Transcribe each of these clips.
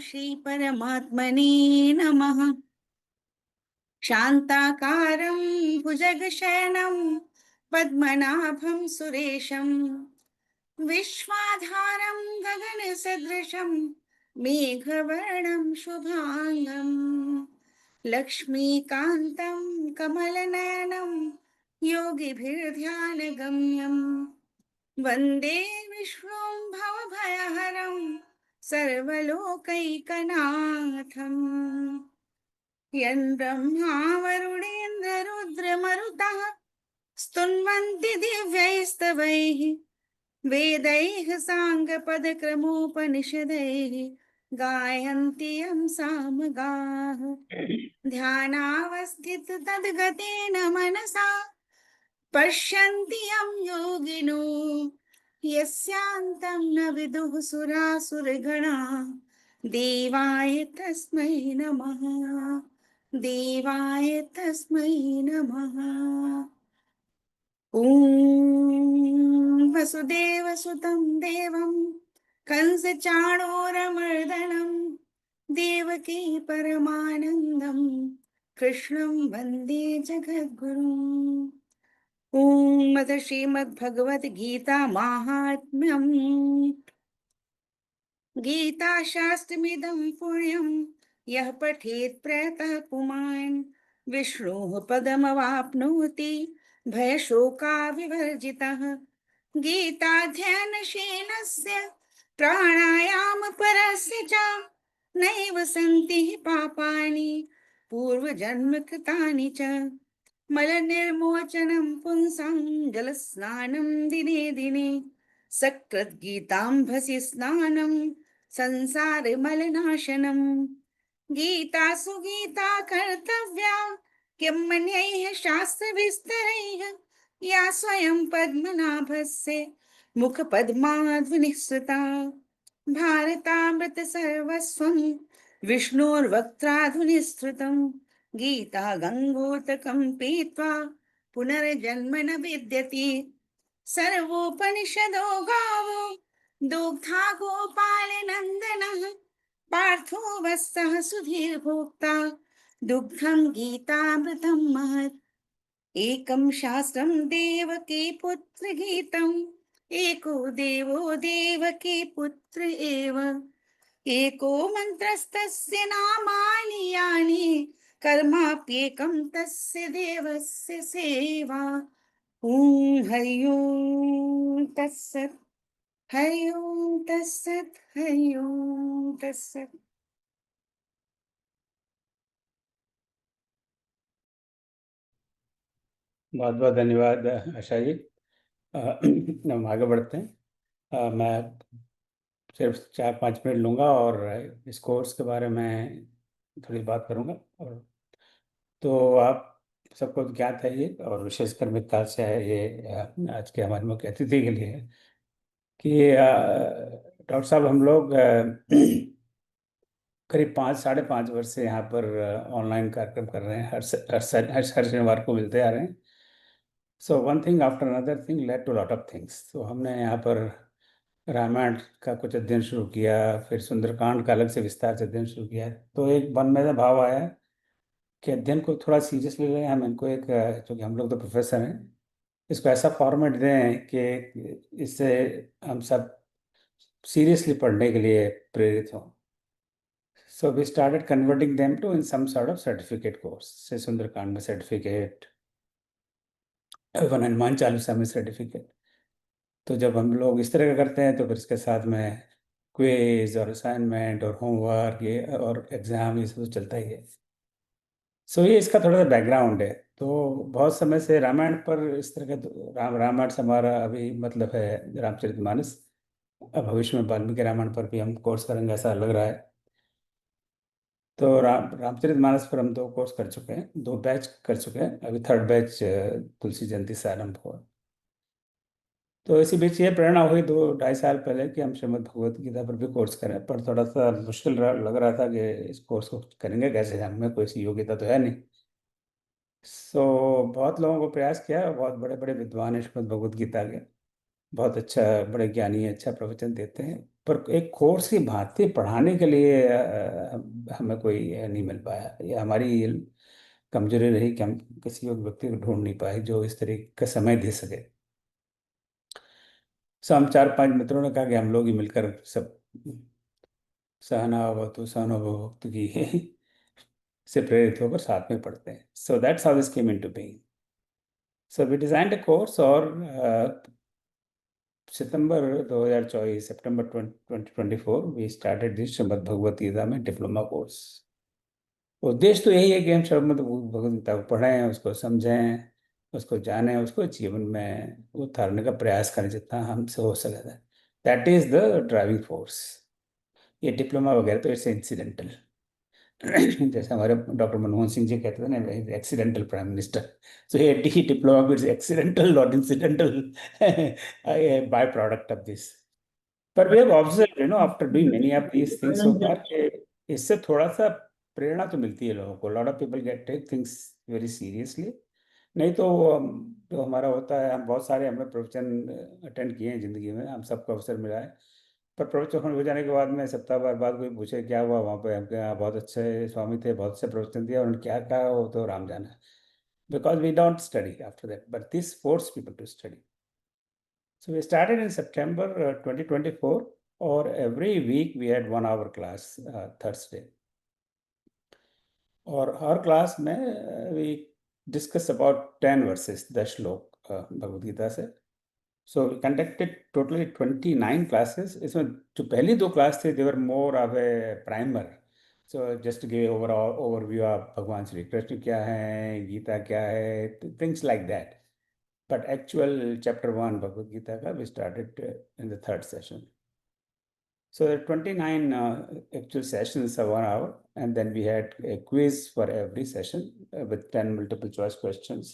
श्रीपरमात्मने नमः। शान्ताकारं भुजगशयनं पद्मनाभं सुरेशं विश्वाधारं गगनसदृशं मेघवर्णं शुभांगं लक्ष्मीकान्तं कमलनयनं योगिभिर्ध्यानगम्यं वन्दे विष्णुं भवभयहरं सर्वलोकैकनाथम्। यं ब्रह्मा वरुणेन्द्ररुद्रमरुतः स्तुन्वन्ति दिव्यैस्तवैः वेदैः साङ्गपदक्रमोपनिषदैः गायन्ति यं सामगाः। ध्यानावस्थिततद्गतेन मनसा पश्यन्ति यं योगिनो यस्यान्तं न विदुः सुरासुरगणाः। देवाय तस्मै नमः। देवाय तस्मै नमः। ॐ वसुदेवसुतं देवं कंसचाणूरमर्दनं देवकी परमानन्दं कृष्णं वन्दे जगद्गुरुम्। ॐ अथ श्रीमद्भगवद्गीता माहात्म्यम्। गीताशास्त्रमिदं पुण्यं यः पठेत् प्रयतः पुमान् विष्णोः पदमवाप्नोति भयशोकाविवर्जितः। गीताध्ययनशीलस्य प्राणायामपरस्य च नैव सन्ति पापानि पूर्वजन्मकृतानि च। मलनिर्मोचनं पुंसां जलस्नानं दिने दिने सकृद्गीताम्भसि स्नानं संसारमलनाशनम्। गीतासु गीता कर्तव्या किं मन्यैः शास्त्रविस्तरैः या स्वयं पद्मनाभस्य मुखपद्माद्विनिःसृता। भारतामृतसर्वस्वं विष्णोर्वक्त्राधुनिःसृतं गीता गङ्गोतकं पीत्वा पुनर्जन्म न विद्यते। सर्वोपनिषदो गावो दुग्धा गोपालनन्दनः पार्थो वत्सः सुधीर्भोक्ता दुग्धं गीतामृतं महत्। एकं शास्त्रं देवकी पुत्रगीतम् एको देवो देवकी पुत्र एव। एको मन्त्रस्तस्य नामानि यानि कर्माप्येकं तस्य देवस्य सेवा। ॐ हरि ओं तत्सत्। हरि ओं तत्सत्। हरि ओं तत्सत्। बहुत बहुत धन्यवाद आशा जी। हम आगे बढ़ते हैं। मैं सिर्फ 4-5 मिनट लूँगा और इस कोर्स के बारे में थोड़ी बात करूँगा। और तो आप सबको ज्ञात है ये, और विशेषकर मेरे ख्याल से है ये आज के हमारे मुख्य अतिथि के लिए है कि डॉक्टर साहब हम लोग करीब 5-5.5 वर्ष से यहाँ पर ऑनलाइन कार्यक्रम कर रहे हैं। हर शनिवार को मिलते आ रहे हैं। So one thing after another thing led to lot of things. तो हमने यहाँ पर रामायण का कुछ अध्ययन शुरू किया, फिर सुंदरकांड का अलग से विस्तार से अध्ययन शुरू किया। तो एक मन में भाव आया कि अध्ययन को थोड़ा सीरियसली लें। हम इनको एक चूँकि हम लोग तो प्रोफेसर हैं, इसको ऐसा फॉर्मेट दें कि इससे हम सब सीरियसली पढ़ने के लिए प्रेरित हों। So we started converting them to in some sort of certificate course. से सुंदरकांड में सर्टिफिकेट, हनुमान चालीसा में सर्टिफिकेट। तो जब हम लोग इस तरह का करते हैं तो फिर इसके साथ में क्विज और असाइनमेंट और होमवर्क ये और एग्ज़ाम ये सब तो चलता ही है। सो ये इसका थोड़ा सा बैकग्राउंड है। तो बहुत समय से रामायण पर इस तरह का रामायण से हमारा अभी मतलब है रामचरितमानस। अब भविष्य में वाल्मीकि रामायण पर भी हम कोर्स करेंगे ऐसा लग रहा है। तो रामचरितमानस पर हम 2 कोर्स कर चुके हैं, 2 बैच कर चुके हैं। अभी 3rd बैच तुलसी जयंती से आरंभ हुआ। तो इसी बीच ये प्रेरणा हुई 2-2.5 साल पहले कि हम श्रीमद् भगवत गीता पर भी कोर्स करें, पर थोड़ा सा मुश्किल लग रहा था कि इस कोर्स को करेंगे कैसे, हमें कोई सी योग्यता तो है नहीं। सो बहुत लोगों को प्रयास किया, बहुत बड़े बड़े विद्वान हैं श्रीमद् भगवत गीता के, बहुत अच्छा, बड़े ज्ञानी, अच्छा प्रवचन देते हैं, पर एक कोर्स की भांति पढ़ाने के लिए हमें कोई नहीं मिल पाया। ये हमारी कमजोरी रही कि हम किसी एक व्यक्ति को ढूंढ नहीं पाए जो इस तरीके का समय दे सके। सो हम 4-5 मित्रों ने कहा कि हम लोग ही मिलकर सब सहनावतु सहनोभक्ति की से प्रेरित होकर साथ में पढ़ते हैं। So that's how this came into being. So we designed a course, और सितंबर 2024, सितंबर 2024 we started this Shrimad Bhagavad Gita में डिप्लोमा कोर्स। उद्देश्य तो यही है कि हम श्रीमद् भगवत गीता को पढ़ें, उसको समझें, उसको जानें, उसको जीवन में उतारने का प्रयास करें जितना हमसे हो सकता है। That is the driving force. ये डिप्लोमा वगैरह तो इट्स इंसिडेंटल। जैसे हमारे डॉक्टर मनमोहन सिंह जी कहते थे ना, एक्सीडेंटल प्राइम मिनिस्टर। सो ये diploma is accidental, not incidental by product of this. पर we have observe, after doing many of these things so far, इससे थोड़ा सा प्रेरणा तो मिलती है लोगों को। Lot of people get take things very seriously. नहीं तो जो हमारा होता है, हम बहुत सारे हमने प्रवचन अटेंड किए हैं जिंदगी में, हम सबको अवसर मिला है। पर प्रवचन हो जाने के बाद में सप्ताह भर बाद कोई पूछे क्या हुआ वहाँ पे, हमके यहाँ बहुत अच्छे स्वामी थे, बहुत अच्छे प्रवचन दिया, उन्होंने क्या कहा वो तो राम जाना। Because we don't study after that, but this force people to study. So we started in September 2024, or every week we had 1 hour class, Thursday. और हर क्लास में वी डिस्कस अबाउट 10 वर्सेस, 10 श्लोक भगवद गीता से। So we conducted totally 29 classes. इसमें जो पहली 2 class थे they were more of a primer, so just give overall overview of भगवान श्री कृष्ण क्या है, गीता क्या है, things like that. But actual chapter 1 Bhagavad Gita we started in the third session. So there are 29 actual sessions of 1 hour, and then we had a quiz for every session with 10 multiple choice questions.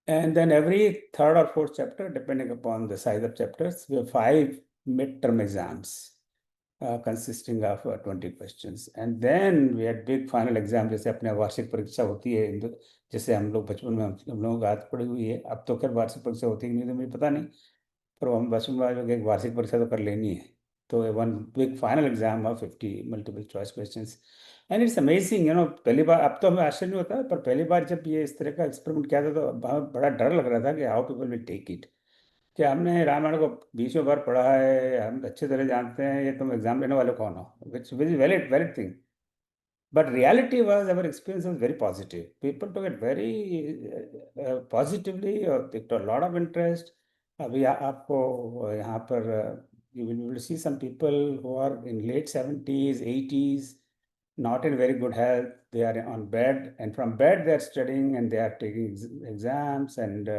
And then every third or fourth chapter, depending upon the size of chapters, we have 5 midterm exams consisting of 20 questions. And then we had big final exam, जैसे अपने वार्षिक परीक्षा होती है जैसे हम लोग बचपन में हम लोगों को आदत पड़ी हुई है। अब तो खैर वार्षिक परीक्षा होती है कि नहीं तो मुझे पता नहीं, पर हम बचपन में एक वार्षिक परीक्षा तो कर लेनी है। तो one big final exam of 50 multiple choice questions. And it's amazing, पहली बार, अब तो हमें आश्चर्य नहीं होता, पर पहली बार जब ये इस तरह का एक्सपेरिमेंट किया था तो हमें बड़ा डर लग रहा था कि how people will take it. कि हमने रामायण को 20 बार पढ़ा है, हम अच्छे तरह जानते हैं, ये तुम एग्जाम लेने वाले कौन हो, which which valid valid thing. But reality was, our experience was very positive. People took it very positively, और they took a lot of interest. अभी आपको यहाँ पर you will be able to see some people who are in late 70s, 80s, not in very good health. They are on bed, and from bed they are studying and they are taking exams, and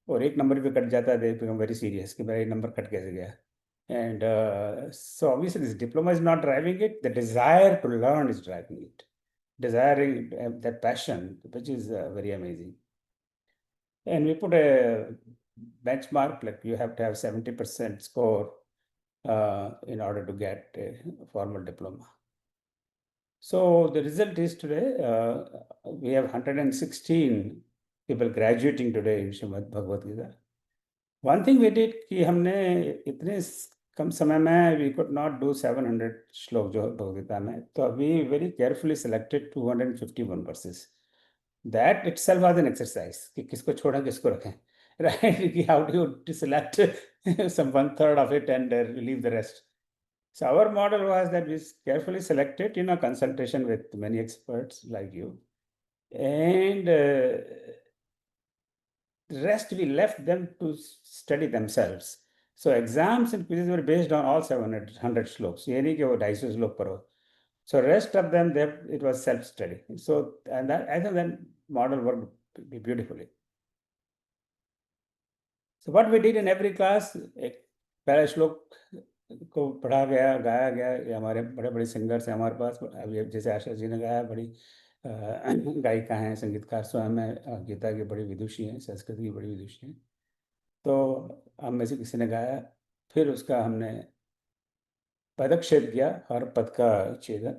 और एक number भी cut जाता है, they become very serious कि मेरा एक number cut कैसे गया। And so obviously this diploma is not driving it, the desire to learn is driving it. Desiring that passion, which is very amazing. And we put a benchmark, like you have to have 70% score in order to get a formal diploma. So the result is today, we have 116 people graduating today in Srimad Bhagavad Gita. One thing we did कि हमने इतने कम समय में we could not do 700 श्लोक जो भगवद गीता में, तो we very carefully selected 251 verses. That itself was an exercise कि किसको छोड़ें किसको रखें, right? कि how do you select some 1/3 of it and leave the rest. So our model was that we carefully selected, consultation with many experts like you, and the rest we left them to study themselves. So exams and quizzes were based on all 700 shlokas, ये नहीं कि वो 250 श्लोक पर हो. So rest of them, it was self-study. So, and that, I think that model worked beautifully. So what we did in every class, एक पहला श्लोक को पढ़ा गया, गाया गया। ये हमारे बड़े बड़े सिंगर्स हैं हमारे पास, अभी जैसे आशा जी ने गाया, बड़ी गायिका हैं, संगीतकार स्वयं है, गीता की बड़ी विदुषी हैं, संस्कृत की बड़ी विदुषी हैं। तो हम में से किसी ने गाया, फिर उसका हमने पदक्षेप किया, हर पद का छेदन,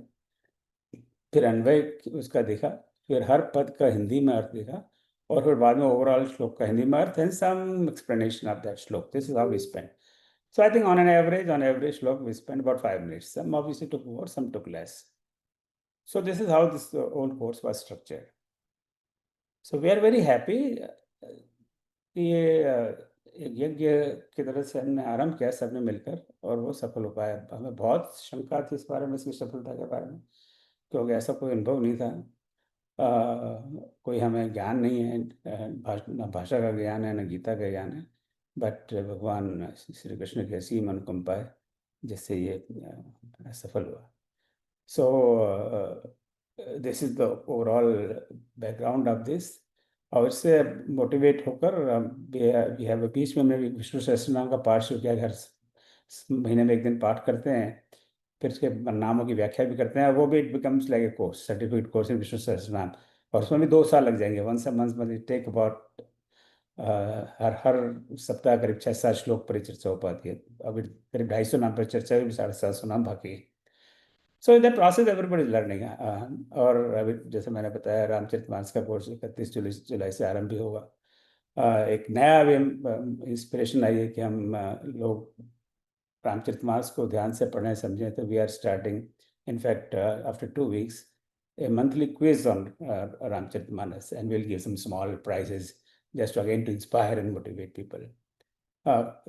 फिर अन्वय उसका देखा, फिर हर पद का हिंदी में अर्थ देखा, और फिर बाद में ओवरऑल श्लोक का हिंदी में अर्थ and some explanation of that श्लोक. This is how we spend. So I think on average, श्लोक we spend about 5 minutes. Some obviously took more, some took less. So this is how this whole course was structured. So we are very happy. ये एक यज्ञ की तरह से हमने आरंभ किया सबने मिलकर, और वो सफल हो पाया. हमें बहुत शंका थी इस बारे में, इसकी सफलता के बारे में, क्योंकि ऐसा कोई अनुभव नहीं था. कोई हमें ज्ञान नहीं है, न भाषा का ज्ञान है, न गीता का ज्ञान है. बट भगवान श्री कृष्ण की असीम अनुकंपा है जिससे ये सफल हुआ. सो this is the overall background of this. और इससे मोटिवेट होकर वी हैव बीच में हमने विष्णु सहस्त्रनाम का पाठ शुरू किया. हर महीने में एक दिन पाठ करते हैं, फिर इसके नामों की व्याख्या भी करते हैं. वो भी it becomes like a course, certificate course in Vishnu Sahasranama. और उसमें भी 2 साल लग जाएंगे. वंस अ मंथ मतलब टेक अबाउट हर सप्ताह करीब 6-7 श्लोक पर चर्चा हो पाती है. अभी करीब 250 नाम पर चर्चा हुई, 750 नाम बाकी है. So the process everybody is learning. और अभी जैसे मैंने बताया, रामचरितमानस का कोर्स 31 जुलाई से आरंभ भी होगा. एक नया अभी इंस्पिरेशन आई है कि हम लोग रामचरितमानस को ध्यान से पढ़ें समझें. तो we are starting in fact after 2 weeks a monthly quiz on Ramcharitmanas, and we'll give some small prizes just to, again, to inspire and motivate people.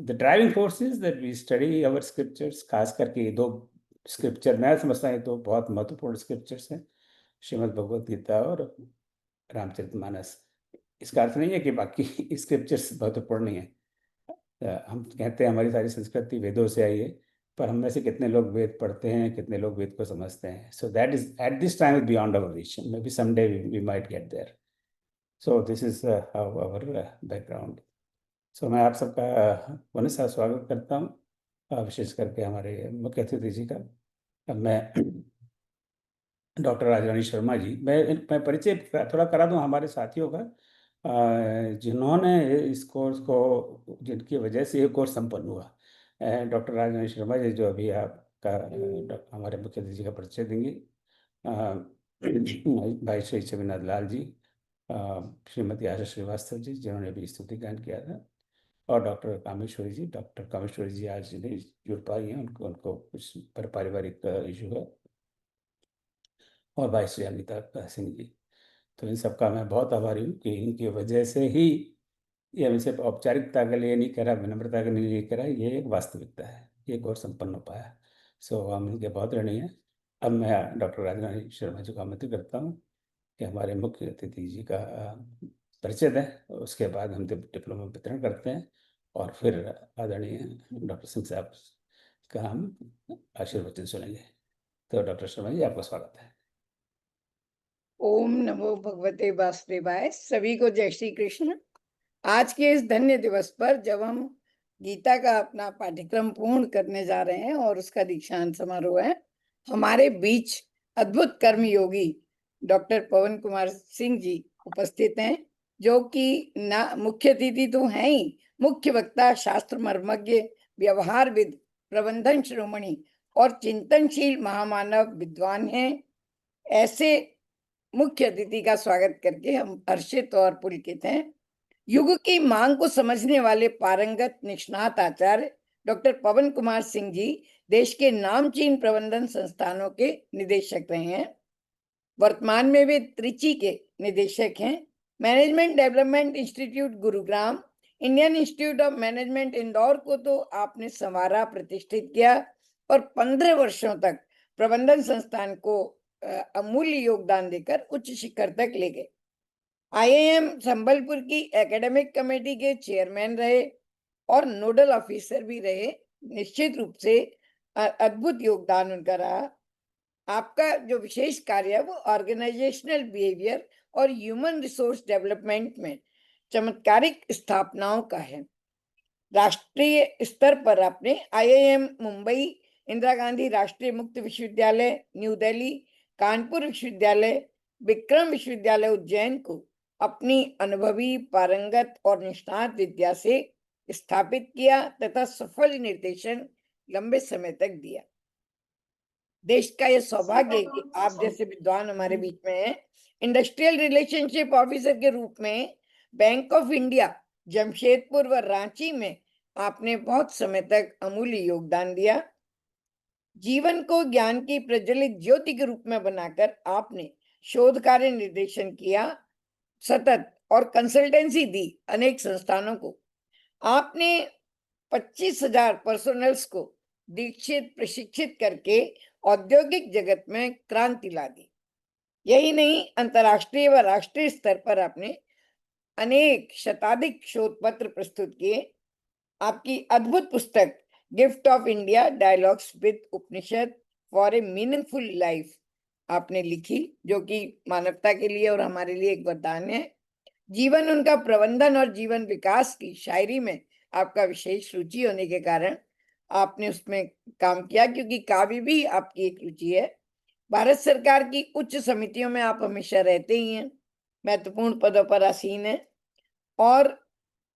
The driving force is that we study our scriptures. खास करके ये 2 scripture मैं समझता हूँ, ये 2 बहुत महत्वपूर्ण scriptures हैं, श्रीमद् भगवद गीता और रामचरितमानस. इसका अर्थ नहीं है कि बाकी स्क्रिप्चर्स महत्वपूर्ण नहीं है. हम कहते हैं हमारी सारी संस्कृति वेदों से आई है, पर हम में से कितने लोग वेद पढ़ते हैं, कितने लोग वेद को समझते हैं. So that is at this time beyond our reach. Maybe someday we might get there. So this is how our background. सो मैं आप सबका पुनः स्वागत करता हूँ, विशेष करके हमारे मुख्य अतिथि जी का. अब मैं डॉक्टर राजरानी शर्मा जी, मैं परिचय थोड़ा करा दूं हमारे साथियों का, जिन्होंने इस कोर्स को, जिनकी वजह से ये कोर्स संपन्न हुआ. डॉक्टर राजरानी शर्मा जी जो अभी आपका हमारे मुख्य अतिथि का परिचय देंगे. भाई श्री छविनाथ लाल जी, श्रीमती आशा श्रीवास्तव जी जिन्होंने भी स्तुति गान किया था, और डॉक्टर कामेश्वरी जी. डॉक्टर कामेश्वरी जी आज नहीं जुड़ पाई हैं, उनको कुछ पारिवारिक इशू है. और भाई श्री अमिताभ सिंह जी. तो इन सबका मैं बहुत आभारी हूँ कि इनकी वजह से ही, ये मैं सिर्फ औपचारिकता के लिए नहीं करा, विनम्रता के लिए नहीं करा, ये एक वास्तविकता है, ये और संपन्न हो पाया. सो हम इनके बहुत ऋणी हैं. अब मैं डॉक्टर राजरानी शर्मा जी को आमंत्रित करता हूँ कि हमारे मुख्य अतिथि जी का परिचय दें. उसके बाद हम डिप्लोमा वितरण करते हैं, और फिर आदरणीय डॉक्टर सिंह साहब का हम आशीर्वचन सुनेंगे. तो डॉक्टर शर्मा जी, आपका स्वागत है. ओम नमो भगवते वासुदेवाय. सभी को जय श्री कृष्ण. आज के इस धन्य दिवस पर जब हम गीता का अपना पाठ्यक्रम पूर्ण करने जा रहे हैं और उसका दीक्षांत समारोह है, हमारे बीच अद्भुत कर्म योगी डॉक्टर पवन कुमार सिंह जी उपस्थित हैं, जो कि ना मुख्य अतिथि तो हैं ही, मुख्य वक्ता, शास्त्र मर्मज्ञ, व्यवहारविद, प्रबंधन शिरोमणि और चिंतनशील महामानव विद्वान हैं. ऐसे मुख्य अतिथि का स्वागत करके हम हर्षित और पुलकित हैं. युग की मांग को समझने वाले पारंगत निष्णात आचार्य डॉक्टर पवन कुमार सिंह जी देश के नामचीन प्रबंधन संस्थानों के निदेशक रहे हैं. वर्तमान में वे त्रिची के निदेशक हैं. Management development institute Gurugram, Indian institute of management Indore को तो आपने संवारा, प्रतिष्ठित किया, और 15 वर्षों तक प्रबंधन संस्थान को अमूल्य योगदान देकर उच्च शिखर तक ले गए. IIM संबलपुर की एकेडमिक कमेटी के चेयरमैन रहे और नोडल ऑफिसर भी रहे. निश्चित रूप से अद्भुत योगदान उनका रहा. आपका जो विशेष कार्य है वो ऑर्गेनाइजेशनल बिहेवियर और ह्यूमन रिसोर्स डेवलपमेंट में चमत्कारिक स्थापनाओं का है. राष्ट्रीय स्तर पर आपने IIM मुंबई, इंदिरा गांधी राष्ट्रीय मुक्त विश्वविद्यालय न्यू दिल्ली, कानपुर विश्वविद्यालय, विक्रम विश्वविद्यालय उज्जैन को अपनी अनुभवी, पारंगत और निष्णात विद्या से स्थापित किया तथा सफल निर्देशन लंबे समय तक दिया. देश का यह सौभाग्य है कि आप जैसे विद्वान हमारे बीच में हैं. इंडस्ट्रियल रिलेशनशिप ऑफिसर के रूप में बैंक ऑफ इंडिया जमशेदपुर व रांची में आपने बहुत समय तक अमूल्य योगदान दिया। जीवन को ज्ञान की प्रज्वलित ज्योति के रूप में बनाकर आपने शोध कार्य निर्देशन किया, सतत और कंसल्टेंसी दी अनेक संस्थानों को। आपने 25,000 पर्सनल्स को दीक्षित प्रशिक्षित करके औद्योगिक जगत में क्रांति ला दी। यही नहीं, अंतर्राष्ट्रीय व राष्ट्रीय स्तर पर आपने अनेक शताधिक शोध पत्र प्रस्तुत किए। आपकी अद्भुत पुस्तक gift of India dialogues with Upanishad for a meaningful life आपने लिखी, जो कि मानवता के लिए और हमारे लिए एक वरदान है। जीवन उनका प्रबंधन और जीवन विकास की शायरी में आपका विशेष रुचि होने के कारण आपने उसमें काम किया, क्योंकि काव्य भी आपकी एक रुचि है। भारत सरकार की उच्च समितियों में आप हमेशा रहते ही हैं, महत्वपूर्ण पदों पर आसीन हैं और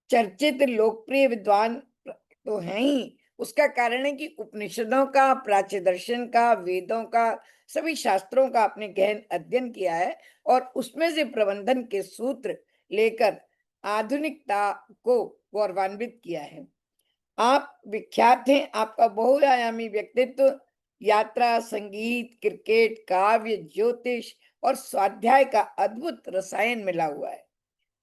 चर्चित लोकप्रिय विद्वान तो हैं ही। उसका कारण है कि उपनिषदों का, प्राच्य दर्शन का, वेदों का, सभी शास्त्रों का आपने गहन अध्ययन किया है और उसमें से प्रबंधन के सूत्र लेकर आधुनिकता को गौरवान्वित किया है। आप विख्यात हैं। आपका बहुआयामी व्यक्तित्व यात्रा, संगीत, क्रिकेट, काव्य, ज्योतिष और स्वाध्याय का अद्भुत रसायन मिला हुआ है,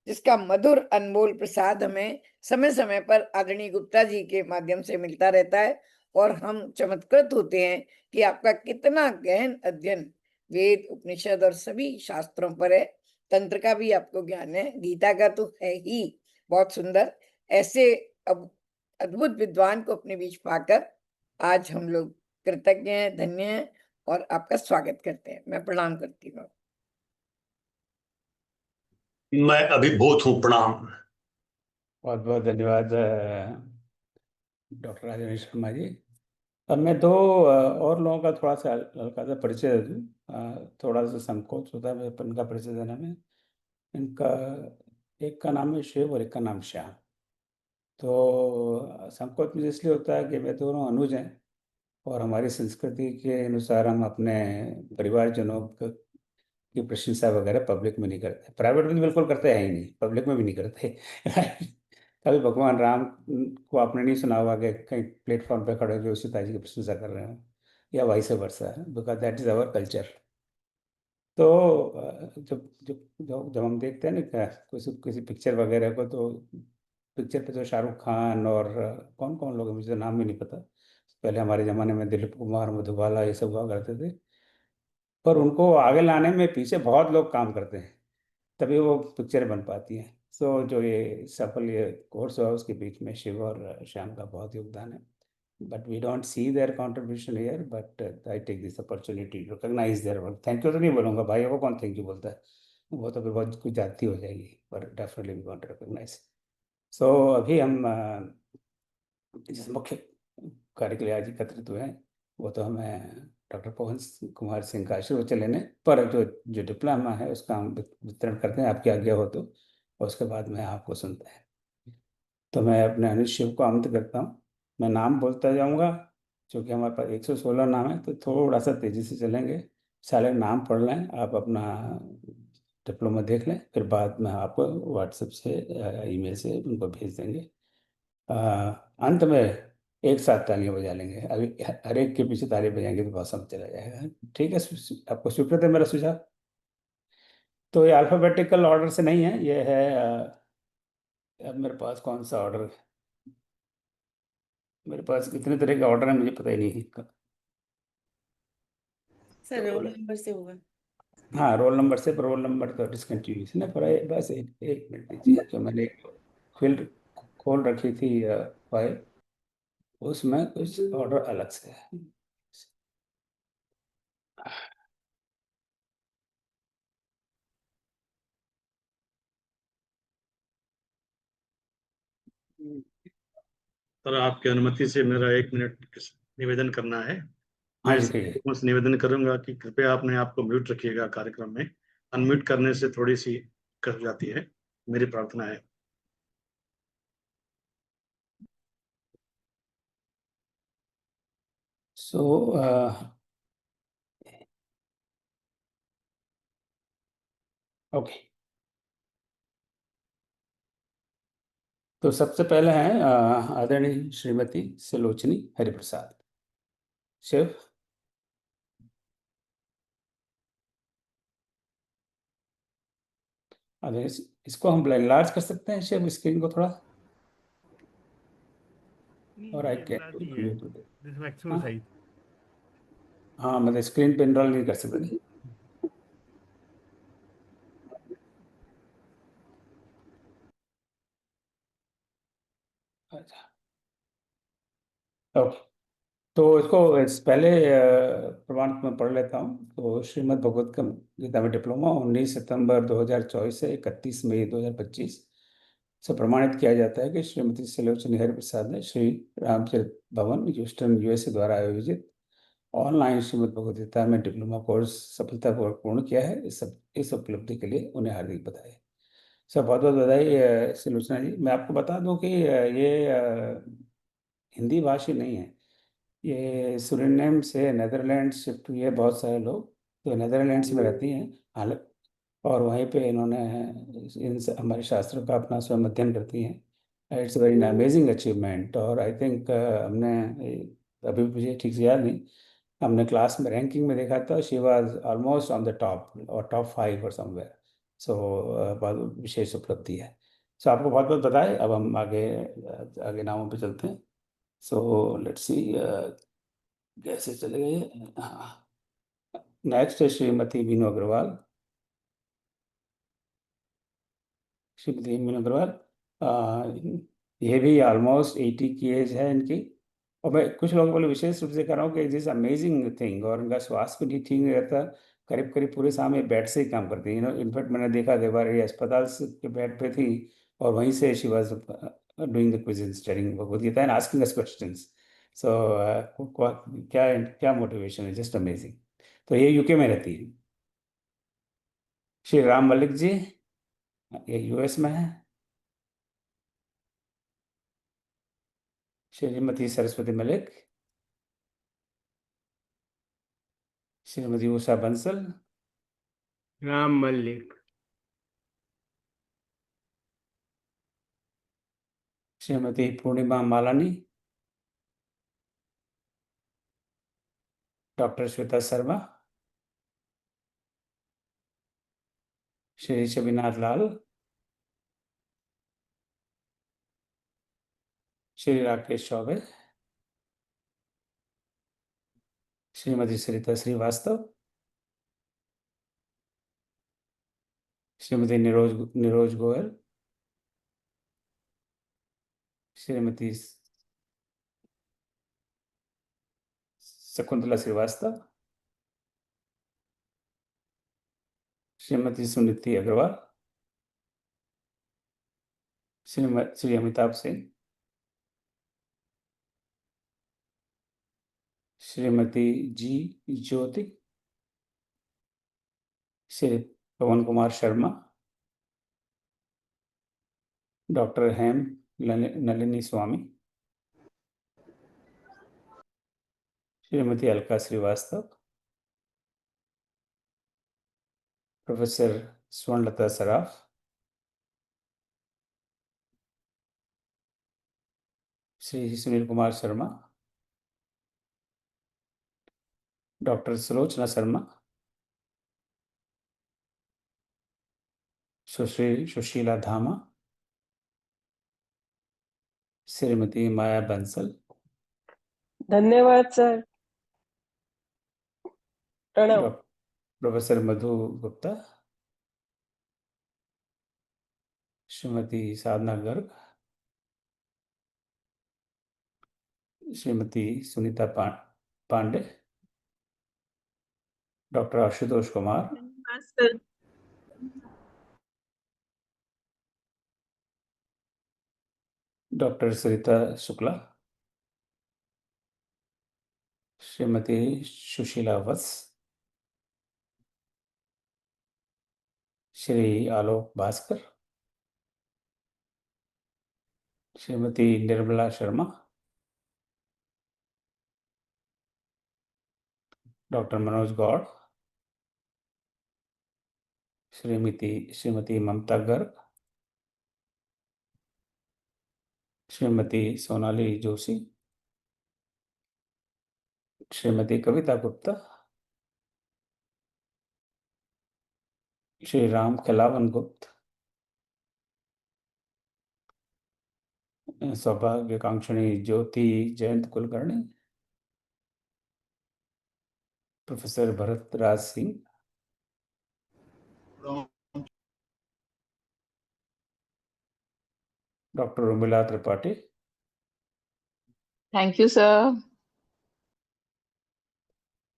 जिसका मधुर अनमोल प्रसाद हमें समय समय पर आदरणीय गुप्ता जी के माध्यम से मिलता रहता है और हम चमत्कृत होते हैं कि आपका कितना गहन अध्ययन वेद, उपनिषद और सभी शास्त्रों पर है। तंत्र का भी आपको ज्ञान है, गीता का तो है ही बहुत सुंदर। ऐसे अब अद्भुत विद्वान को अपने बीच पाकर आज हम लोग कृतज्ञ हैं, धन्य हैं और आपका स्वागत करते हैं। मैं प्रणाम करती हूँ। मैं अभिभूत हूँ, प्रणाम। बहुत बहुत धन्यवाद डॉक्टर राजेंद्र शर्मा जी। अब मैं दो और लोगों का थोड़ा सा हल्का सा परिचय दे दूँ। थोड़ा सा संकोच होता है मेरे पर इनका परिचय देने में। इनका एक का नाम है शिव और एक का नाम श्याम। तो संकोच मुझे इसलिए होता है कि वे दोनों अनुज हैं और हमारी संस्कृति के अनुसार हम अपने परिवारजनों की प्रशंसा वगैरह पब्लिक में नहीं करते। प्राइवेट में तो बिल्कुल करते हैं ही नहीं, पब्लिक में भी नहीं करते। कभी भगवान राम को आपने नहीं सुना होगा कि कहीं प्लेटफॉर्म पे खड़े होकर सीता जी की प्रशंसा कर रहे हो, या vice versa, because that is our culture. तो जब जब जब जब हम देखते हैं ना किसी किसी पिक्चर वगैरह को, तो पिक्चर पे तो शाहरुख खान और कौन कौन लोग हैं, मुझे तो नाम भी नहीं पता। पहले हमारे ज़माने में दिलीप कुमार, मधुबाला, ये सब हुआ करते थे। पर उनको आगे लाने में पीछे बहुत लोग काम करते हैं, तभी वो पिक्चर बन पाती हैं। सो जो ये सफल ये कोर्स हुआ, उसके बीच में शिव और श्याम का बहुत योगदान है। But we don't see their contribution here, but I take this opportunity to recognise their work. Thank you तो नहीं बोलूँगा, भाइयों को कौन थैंक यू बोलता है, वो तो फिर बहुत कुछ जाती हो जाएगी, पर definitely we want to recognise. So अभी हम जिस मुख्य कार्य के लिए आज एकत्रित हुए हैं, वो तो हमें डॉक्टर पवन कुमार सिंह का आशीर्वचन लेने, पर जो जो डिप्लोमा है उसका हम वितरण करते हैं, आपकी आज्ञा हो तो, और उसके बाद में आपको सुनते हैं। तो मैं अपने अनुज शिव को आमंत्रित करता हूँ। मैं नाम बोलता जाऊँगा, क्योंकि हमारे पास 116 नाम है, तो थोड़ा सा तेज़ी से चलेंगे। सारे नाम पढ़ लें, आप अपना डिप्लोमा देख लें, फिर बाद में आपको व्हाट्सएप से ईमेल से उनको भेज देंगे। अंत में एक साथ तालियां बजा लेंगे। अभी हर एक के पीछे ताली बजाएंगे तो बहुत समय चला जाएगा। ठीक है, आपको स्वीकृत है मेरा सुझाव? तो ये अल्फाबेटिकल ऑर्डर से नहीं है, ये है अब मेरे पास कौन सा ऑर्डर है, मेरे पास कितने तरह के ऑर्डर है मुझे पता ही नहीं है। सर रोल नंबर से होगा। हाँ, रोल नंबर से, पर रोल नंबर तो डिसकंटिन्यूस है ना। पर बस एक मिनट दीजिए, जो मैंने एक फील्ड खोल रखी थी फाइल, उसमें कुछ ऑर्डर अलग से है। सर, आपकी अनुमति से मेरा 1 मिनट निवेदन करना है। हाँ मैं जी, सभी कहिए। लोगों से निवेदन करूंगा कि कृपया अपने आप को म्यूट रखिएगा। कार्यक्रम में अनम्यूट करने से थोड़ी सी कट जाती है, मेरी प्रार्थना है। सो ओके, तो सबसे पहले हैं आदरणीय श्रीमती सुलोचनी हरिप्रसाद। शिव। इसको हम लार्ज कर सकते हैं शिव, स्क्रीन को थोड़ा, और I can this maximum size. हाँ, मतलब स्क्रीन पे इनरोल नहीं कर सकते नहीं। अच्छा, ओके। तो इसको पहले प्रमाण में पढ़ लेता हूँ। तो श्रीमद् भगवत गीता में डिप्लोमा 19 सितंबर 2024 से 31 मई 2025 से प्रमाणित किया जाता है कि श्रीमती सुलोचनी हरिप्रसाद ने श्री रामचरित भवन ह्यूस्टन यूएसए द्वारा आयोजित ऑनलाइन श्रीमद् भगवत गीता में डिप्लोमा कोर्स सफलतापूर्वक पूर्ण किया है। इस उपलब्धि के लिए उन्हें हार्दिक बधाई। सब बहुत बहुत बधाई सुलोचना जी। मैं आपको बता दूं कि ये हिंदी भाषी नहीं है। ये सुरिनेम से नेदरलैंड शिफ्ट हुए बहुत सारे लोग, तो नेदरलैंड्स में रहती हैं हाल, और वहीं पे इन्होंने हमारे शास्त्रों का अपना स्वयं अध्ययन करती हैं। It's very amazing achievement. और आई थिंक हमने अभी मुझे ठीक से याद नहीं, हमने क्लास में रैंकिंग में देखा था, she was almost on the top और टॉप 5 और समवेयर। सो बहुत विशेष उपलब्धि है। सो आपको बहुत बहुत बधाई। अब हम आगे आगे नामों पे चलते हैं। सो लेट्स सी कैसे चले गए। हाँ, नेक्स्ट है श्रीमती वीनू अग्रवाल। श्रीमती वीनू अग्रवाल, ये भी ऑलमोस्ट 80 की एज है इनकी। और मैं कुछ लोगों को विशेष रूप से कर रहा हूँ कि दिस अमेजिंग थिंग, और इनका स्वास्थ्य भी ठीक नहीं रहता। करीब करीब पूरे समय बेड से ही काम करती है। इनफैक्ट मैंने देखा कई बार ये अस्पताल के बेड पे थी, और वहीं से she was doing the quiz studying Bhagavad Gita and asking us questions. So क्या क्या मोटिवेशन है, जस्ट अमेजिंग। तो ये यूके में रहती है। श्री राम मलिक जी, ये यूएस में है। श्रीमती सरस्वती मलिक, श्रीमती उषा बंसल, राम मल्लिक। श्रीमती पूर्णिमा मालानी, डॉक्टर श्वेता शर्मा, श्री शबीनाथ लाल, श्री राकेश चौबे, श्रीमती सरिता श्रीवास्तव, श्रीमती निरोज गोयल, श्रीमती शकुंतला श्रीवास्तव, श्रीमती सुनीति अग्रवाल, श्री अमिताभ सिंह, श्रीमती जी ज्योति, श्री पवन कुमार शर्मा, डॉक्टर हेम नलिनी स्वामी, श्रीमती अलका श्रीवास्तव, प्रोफेसर स्वर्णलता सराफ, श्री सुनील कुमार शर्मा, डॉक्टर सुलोचना शर्मा, सुश्री सुशीला धामा, श्रीमती माया बंसल, धन्यवाद सर। प्रणाम। प्रोफेसर मधु गुप्ता, श्रीमती साधना गर्ग, श्रीमती सुनीता पांडे, डॉक्टर आशुतोष कुमार, धन्यवाद sir. Doctor Sarita Shukla, Shrimati Sushila Vats, Shri Alok Bhaskar, Shrimati Nirmala Sharma, doctor Manoj Gaur, Shrimati Mamta Garg, Shrimati Sonali Joshi, Shrimati Kavita Gupta, Shri Ram Khilawan Gupt, सौभाग्यकांक्षिणी Jyoti Jayant Kulkarni, professor Bharat Raj Singh, doctor Urmila Tripathi, Thank you, sir.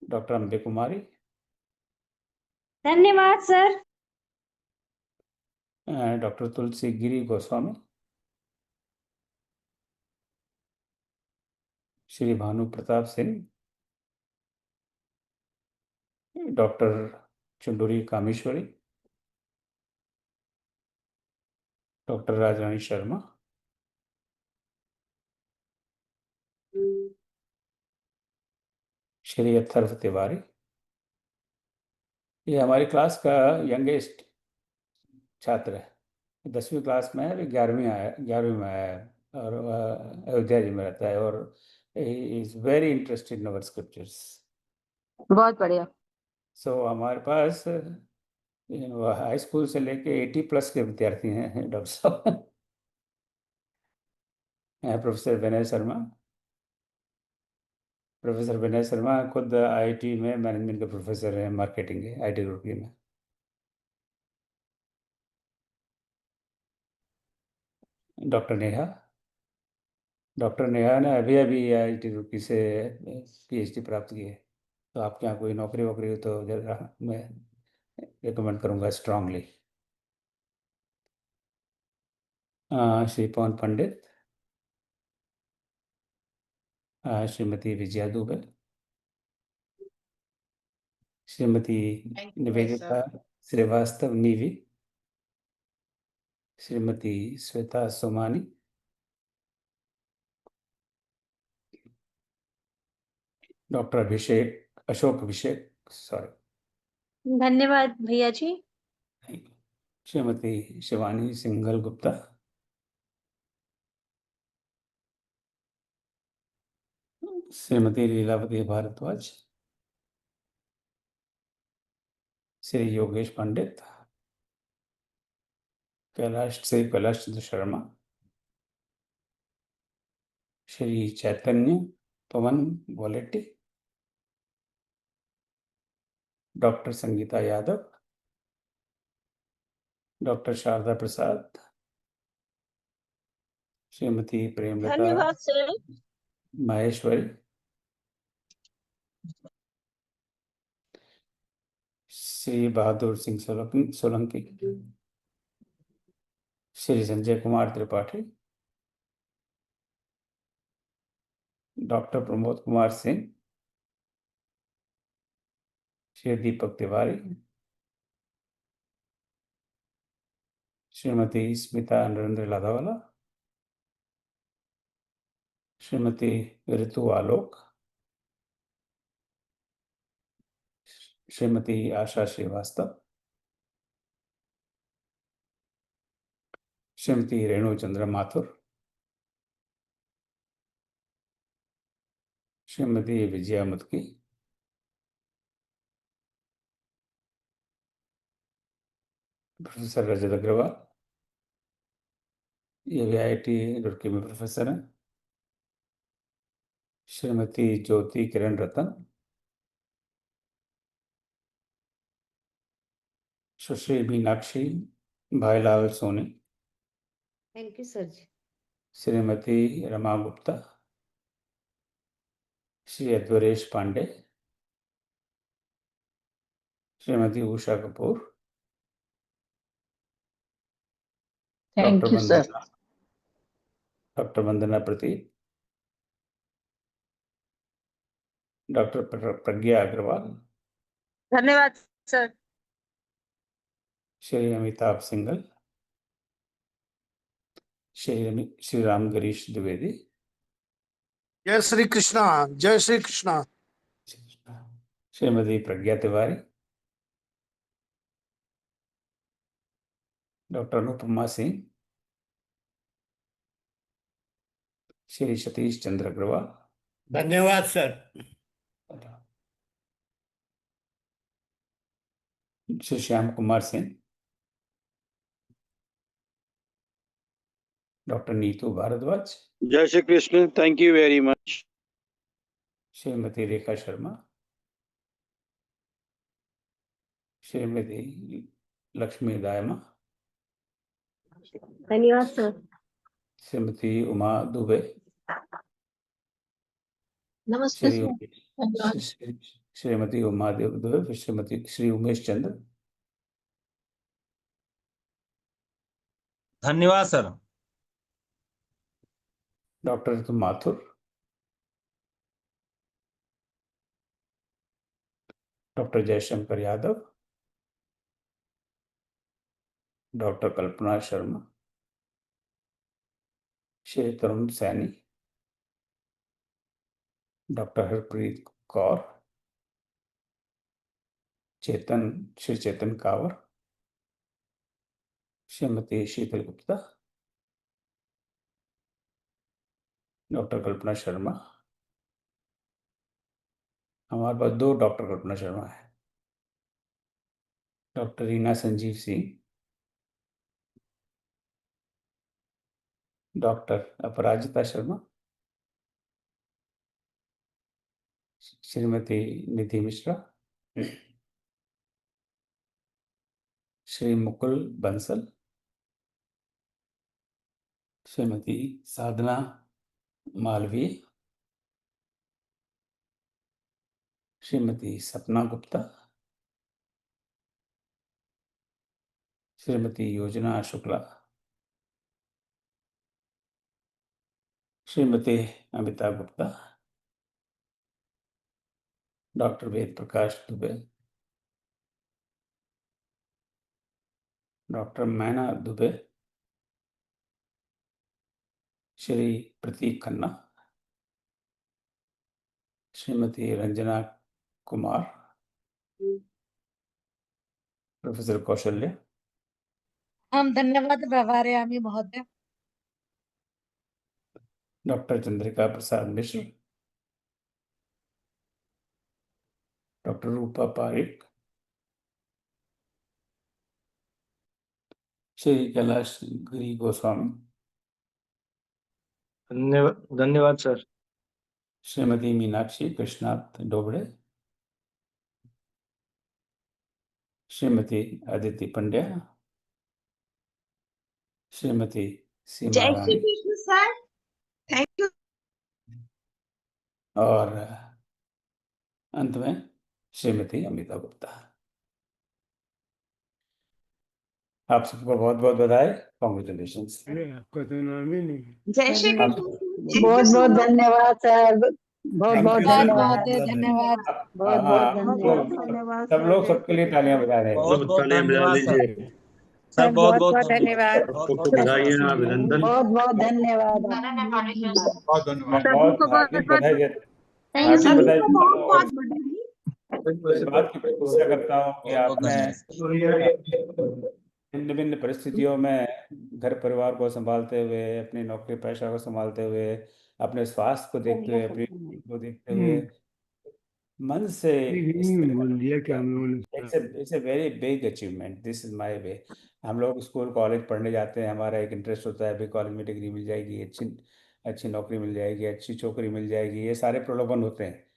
Doctor Ambe Kumari, धन्यवाद sir. Doctor Tulsi Giri Goswami, Shri Bhanu Pratap Singh, doctor चुंडूरी Kameshwari, doctor राजरानी शर्मा, श्री अथर्व तिवारी। ये हमारी क्लास का यंगेस्ट छात्र है, 10वीं क्लास में है, अभी 11वीं में आया है और वह अयोध्या जी में रहता है और is very interested in our scriptures. बहुत बढ़िया। सो हमारे पास हाई स्कूल से लेके 80+ के विद्यार्थी हैं डॉक्टर साहब। प्रोफेसर विनय शर्मा खुद आईआईटी में मैनेजमेंट के प्रोफेसर हैं, मार्केटिंग के आईटी रुड़की में। डॉक्टर नेहा ने अभी अभी आईआईटी रुड़की से पीएचडी प्राप्त की है। तो आपके यहाँ कोई नौकरी वोकरी हो तो जरा मैं रिकमेंड करूँगा स्ट्रांगली। श्री पवन पंडित, श्रीमती विजया दुबे, श्रीमती निवेदिता श्रीवास्तव नीवी, श्रीमती श्वेता सोमानी, डॉक्टर अशोक अभिषेक, सॉरी, धन्यवाद भैया जी। श्रीमती शिवानी सिंघल गुप्ता, श्रीमती लीलावती भारद्वाज, श्री योगेश पंडित, कैलाश चंद्र शर्मा, श्री चैतन्य पवन वोलेटी, डॉक्टर संगीता यादव, डॉक्टर शारदा प्रसाद, श्रीमती प्रेमलता धन्यवाद sir. Maheshwari, Shri Bahadur Singh Solanki, Shri Sanjay Kumar Tripathi, doctor Pramod Kumar Singh, Shri Deepak Tiwari, Shrimati Smita Narendra Ladhawala, Shrimati Ritu Alok, Shrimati Asha Srivastava, Shrimati Renu Chandra Mathur, Shrimati Vijaya Mudki, professor Rajat Agarwal, ये भी आईआईटी रुड़की में प्रोफेसर हैं, Shrimati Jyoti Kiran Ratan, Sushri Meenakshi Bhailal Soni, thank you sir ji. Shrimati Rama Gupta, Shri Adwaresh Pandey, Shrimati Usha Kapoor, thank you sir. Doctor Vandana Prateek, doctor Pragya Agarwal, धन्यवाद सर। श्री अमिताभ सिंघल, श्री राम गिरीश द्विवेदी, जय श्री कृष्णा, जय श्री कृष्णा। श्रीमती प्रज्ञा तिवारी, डॉक्टर अनुपमा सिंह, श्री सतीश चंद्र अग्रवाल, धन्यवाद सर। श्री श्याम कुमार सिंह, डॉक्टर नीतू भारद्वाज, जय Shri Krishna, thank you very much. Shrimati Rekha Sharma, Shrimati Lakshmi Dayma, धन्यवाद सर। श्रीमती उमा दुबे, नमस्ते श्री सर। धन्यवाद। श्रीमती उमा दुबे, श्रीमती श्री उमेश चंद्र, धन्यवाद सर। डॉक्टर ऋतु माथुर, डॉक्टर जयशंकर यादव, डॉक्टर कल्पना शर्मा, श्री तरुण सैनी, डॉक्टर हरप्रीत कौर, श्री चेतन कावर, श्रीमती शीतल गुप्ता, डॉक्टर कल्पना शर्मा। हमारे पास 2 डॉक्टर कल्पना शर्मा है, डॉक्टर रीना संजीव सिंह, डॉक्टर अपराजिता शर्मा, श्रीमती निधि मिश्रा, श्री मुकुल बंसल, श्रीमती साधना मालवीय, श्रीमती सपना गुप्ता, श्रीमती योजना शुक्ला, श्रीमती अमिता गुप्ता, डॉक्टर वेद प्रकाश दुबे, डॉक्टर मैना दुबे, श्री प्रतीक खन्ना, श्रीमती रंजना कुमार, प्रोफेसर कौशल्य, धन्यवाद प्रभारयामि महोदय। डॉक्टर चंद्रिका प्रसाद मिश्र, डॉक्टर रूपा पारिक, श्री कैलाश गिरी गोस्वामी, धन्यवाद सर। श्रीमती मीनाक्षी कृष्णाथ डोबड़े, श्रीमती अदिति पंड्या, श्रीमती सीमा जय Shri Rani, Krishna sir. Thank you. और अंत में श्रीमती अमिता गुप्ता। आप सबको बहुत बहुत बधाई, कॉन्ग्रेचुलेशंस। अरे आपका तो नाम ही नहीं। जय श्री आप कृष्ण। बहुत बहुत धन्यवाद सर। बहुत Thank बहुत you, sir. धन्यवाद। बहुत धन्यवाद। बहुत हाँ, बहुत आप धन्यवाद। लोग धन्यवाद सब लोग सबके लिए तालियां बजा रहे हैं। बहुत बहुत तालियां बजा धन्यवाद सर। लीजिए। सर बहुत बहुत धन्यवाद। बहुत सबको बहुत बधाई धन्यवाद। अभिनंदन। बहुत बहुत धन्यवाद। बहुत धन्यवाद। मैं बहुत हार्दिक बधाई सभी देता को हूँ बहुत और बहुत बधाई। इस बात की प्रशंसा करता हूँ कि बहुत बहुत आपने भिन्न भिन्न परिस्थितियों में घर परिवार को संभालते हुए, अपनी नौकरी पेशा को संभालते हुए, अपने स्वास्थ्य को देखते हुए, अपनी को देखते हुए मन से इस तरह बोल दिया कि हम लोगों ने it's a very big achievement. This is my way. हम लोग स्कूल कॉलेज पढ़ने जाते हैं, हमारा एक इंटरेस्ट होता है, अभी कॉलेज में डिग्री मिल जाएगी, अच्छी अच्छी नौकरी मिल जाएगी, अच्छी छोकरी मिल जाएगी, ये सारे प्रलोभन होते हैं।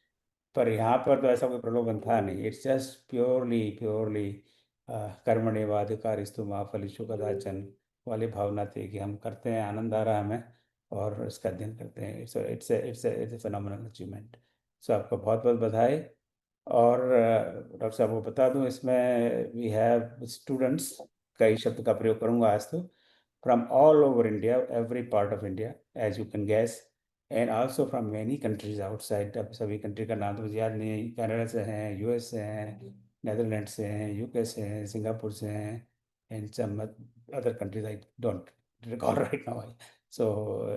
पर यहाँ पर तो ऐसा कोई प्रलोभन था नहीं। इट्स जस्ट प्योरली प्योरली कर्मण्येवाधिकारस्तु मा फलेषु कदाचन वाली भावना थी कि हम करते हैं, आनंद आ रहा है हमें और इसका अध्ययन करते हैं। It's a phenomenal achievement. So आपको बहुत बहुत बधाई। और डॉक्टर साहब को बता दूं, इसमें वी हैव स्टूडेंट्स, कई शब्द का प्रयोग करूंगा आज तो, from all over India, every part of India as you can guess, and also from many countries outside. अब सभी कंट्री का नाम तो मुझे याद नहीं है। कनाडा से हैं, यूएस से हैं, नेदरलैंड से हैं, यूके से हैं, सिंगापुर से हैं, and some other countries I don't recall right now. So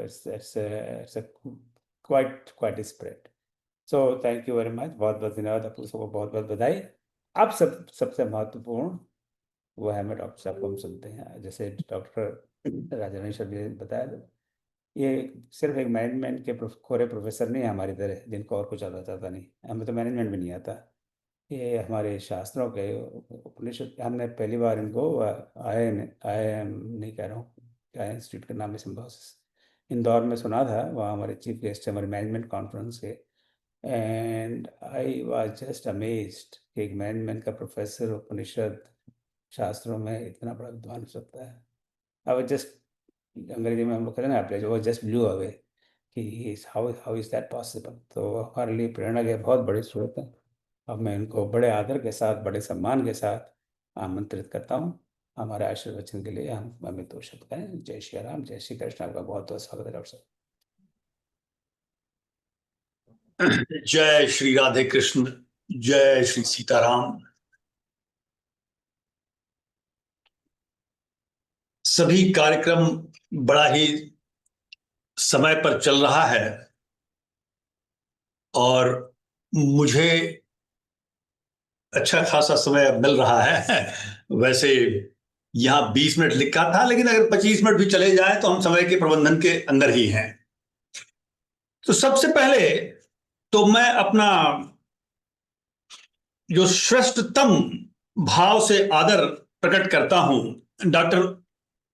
it's quite spread. So thank you very much. बहुत बहुत धन्यवाद, आप सबको बहुत बहुत बधाई। अब सबसे महत्वपूर्ण वो है, मैं डॉक्टर साहब को हम सुनते हैं, जैसे डॉक्टर राजेश ने बताया, ये सिर्फ एक मैनेजमेंट के खोरे प्रोफेसर नहीं है हमारी तरह, जिनको और कुछ आता नहीं, हमें तो मैनेजमेंट भी नहीं आता। ये हमारे शास्त्रों के उपनिषद, हमने पहली बार इनको IIM नहीं कह रहा हूँ, क्या इंस्टीट्यूट का नाम है, सिम्बोसिस, इंदौर में सुना था। वहाँ हमारे चीफ गेस्ट हमारे मैनेजमेंट कॉन्फ्रेंस के, and I was just amazed कि एक मैनेजमेंट का प्रोफेसर उपनिषद शास्त्रों में इतना बड़ा विद्वान हो सकता है। आई वाज जस्ट, अंग्रेजी में हम लोग कहते हैं ना, वो जस्ट ब्लू अवे कि हाउ इज दैट पॉसिबल। तो हमारे लिए प्रेरणा के बहुत बड़े स्रोत हैं। अब मैं इनको बड़े आदर के साथ, बड़े सम्मान के साथ आमंत्रित करता हूँ हमारे आशीर्वचन के लिए। हम हमें 2 शब्द कहें। जय श्री राम, जय श्री कृष्ण। आपका बहुत बहुत स्वागत है डॉक्टर साहब। जय श्री राधे कृष्ण, जय श्री सीताराम। सभी कार्यक्रम बड़ा ही समय पर चल रहा है और मुझे अच्छा खासा समय मिल रहा है। वैसे यहाँ 20 मिनट लिखा था, लेकिन अगर 25 मिनट भी चले जाए तो हम समय के प्रबंधन के अंदर ही हैं। तो सबसे पहले तो मैं अपना जो श्रेष्ठतम भाव से आदर प्रकट करता हूं डॉक्टर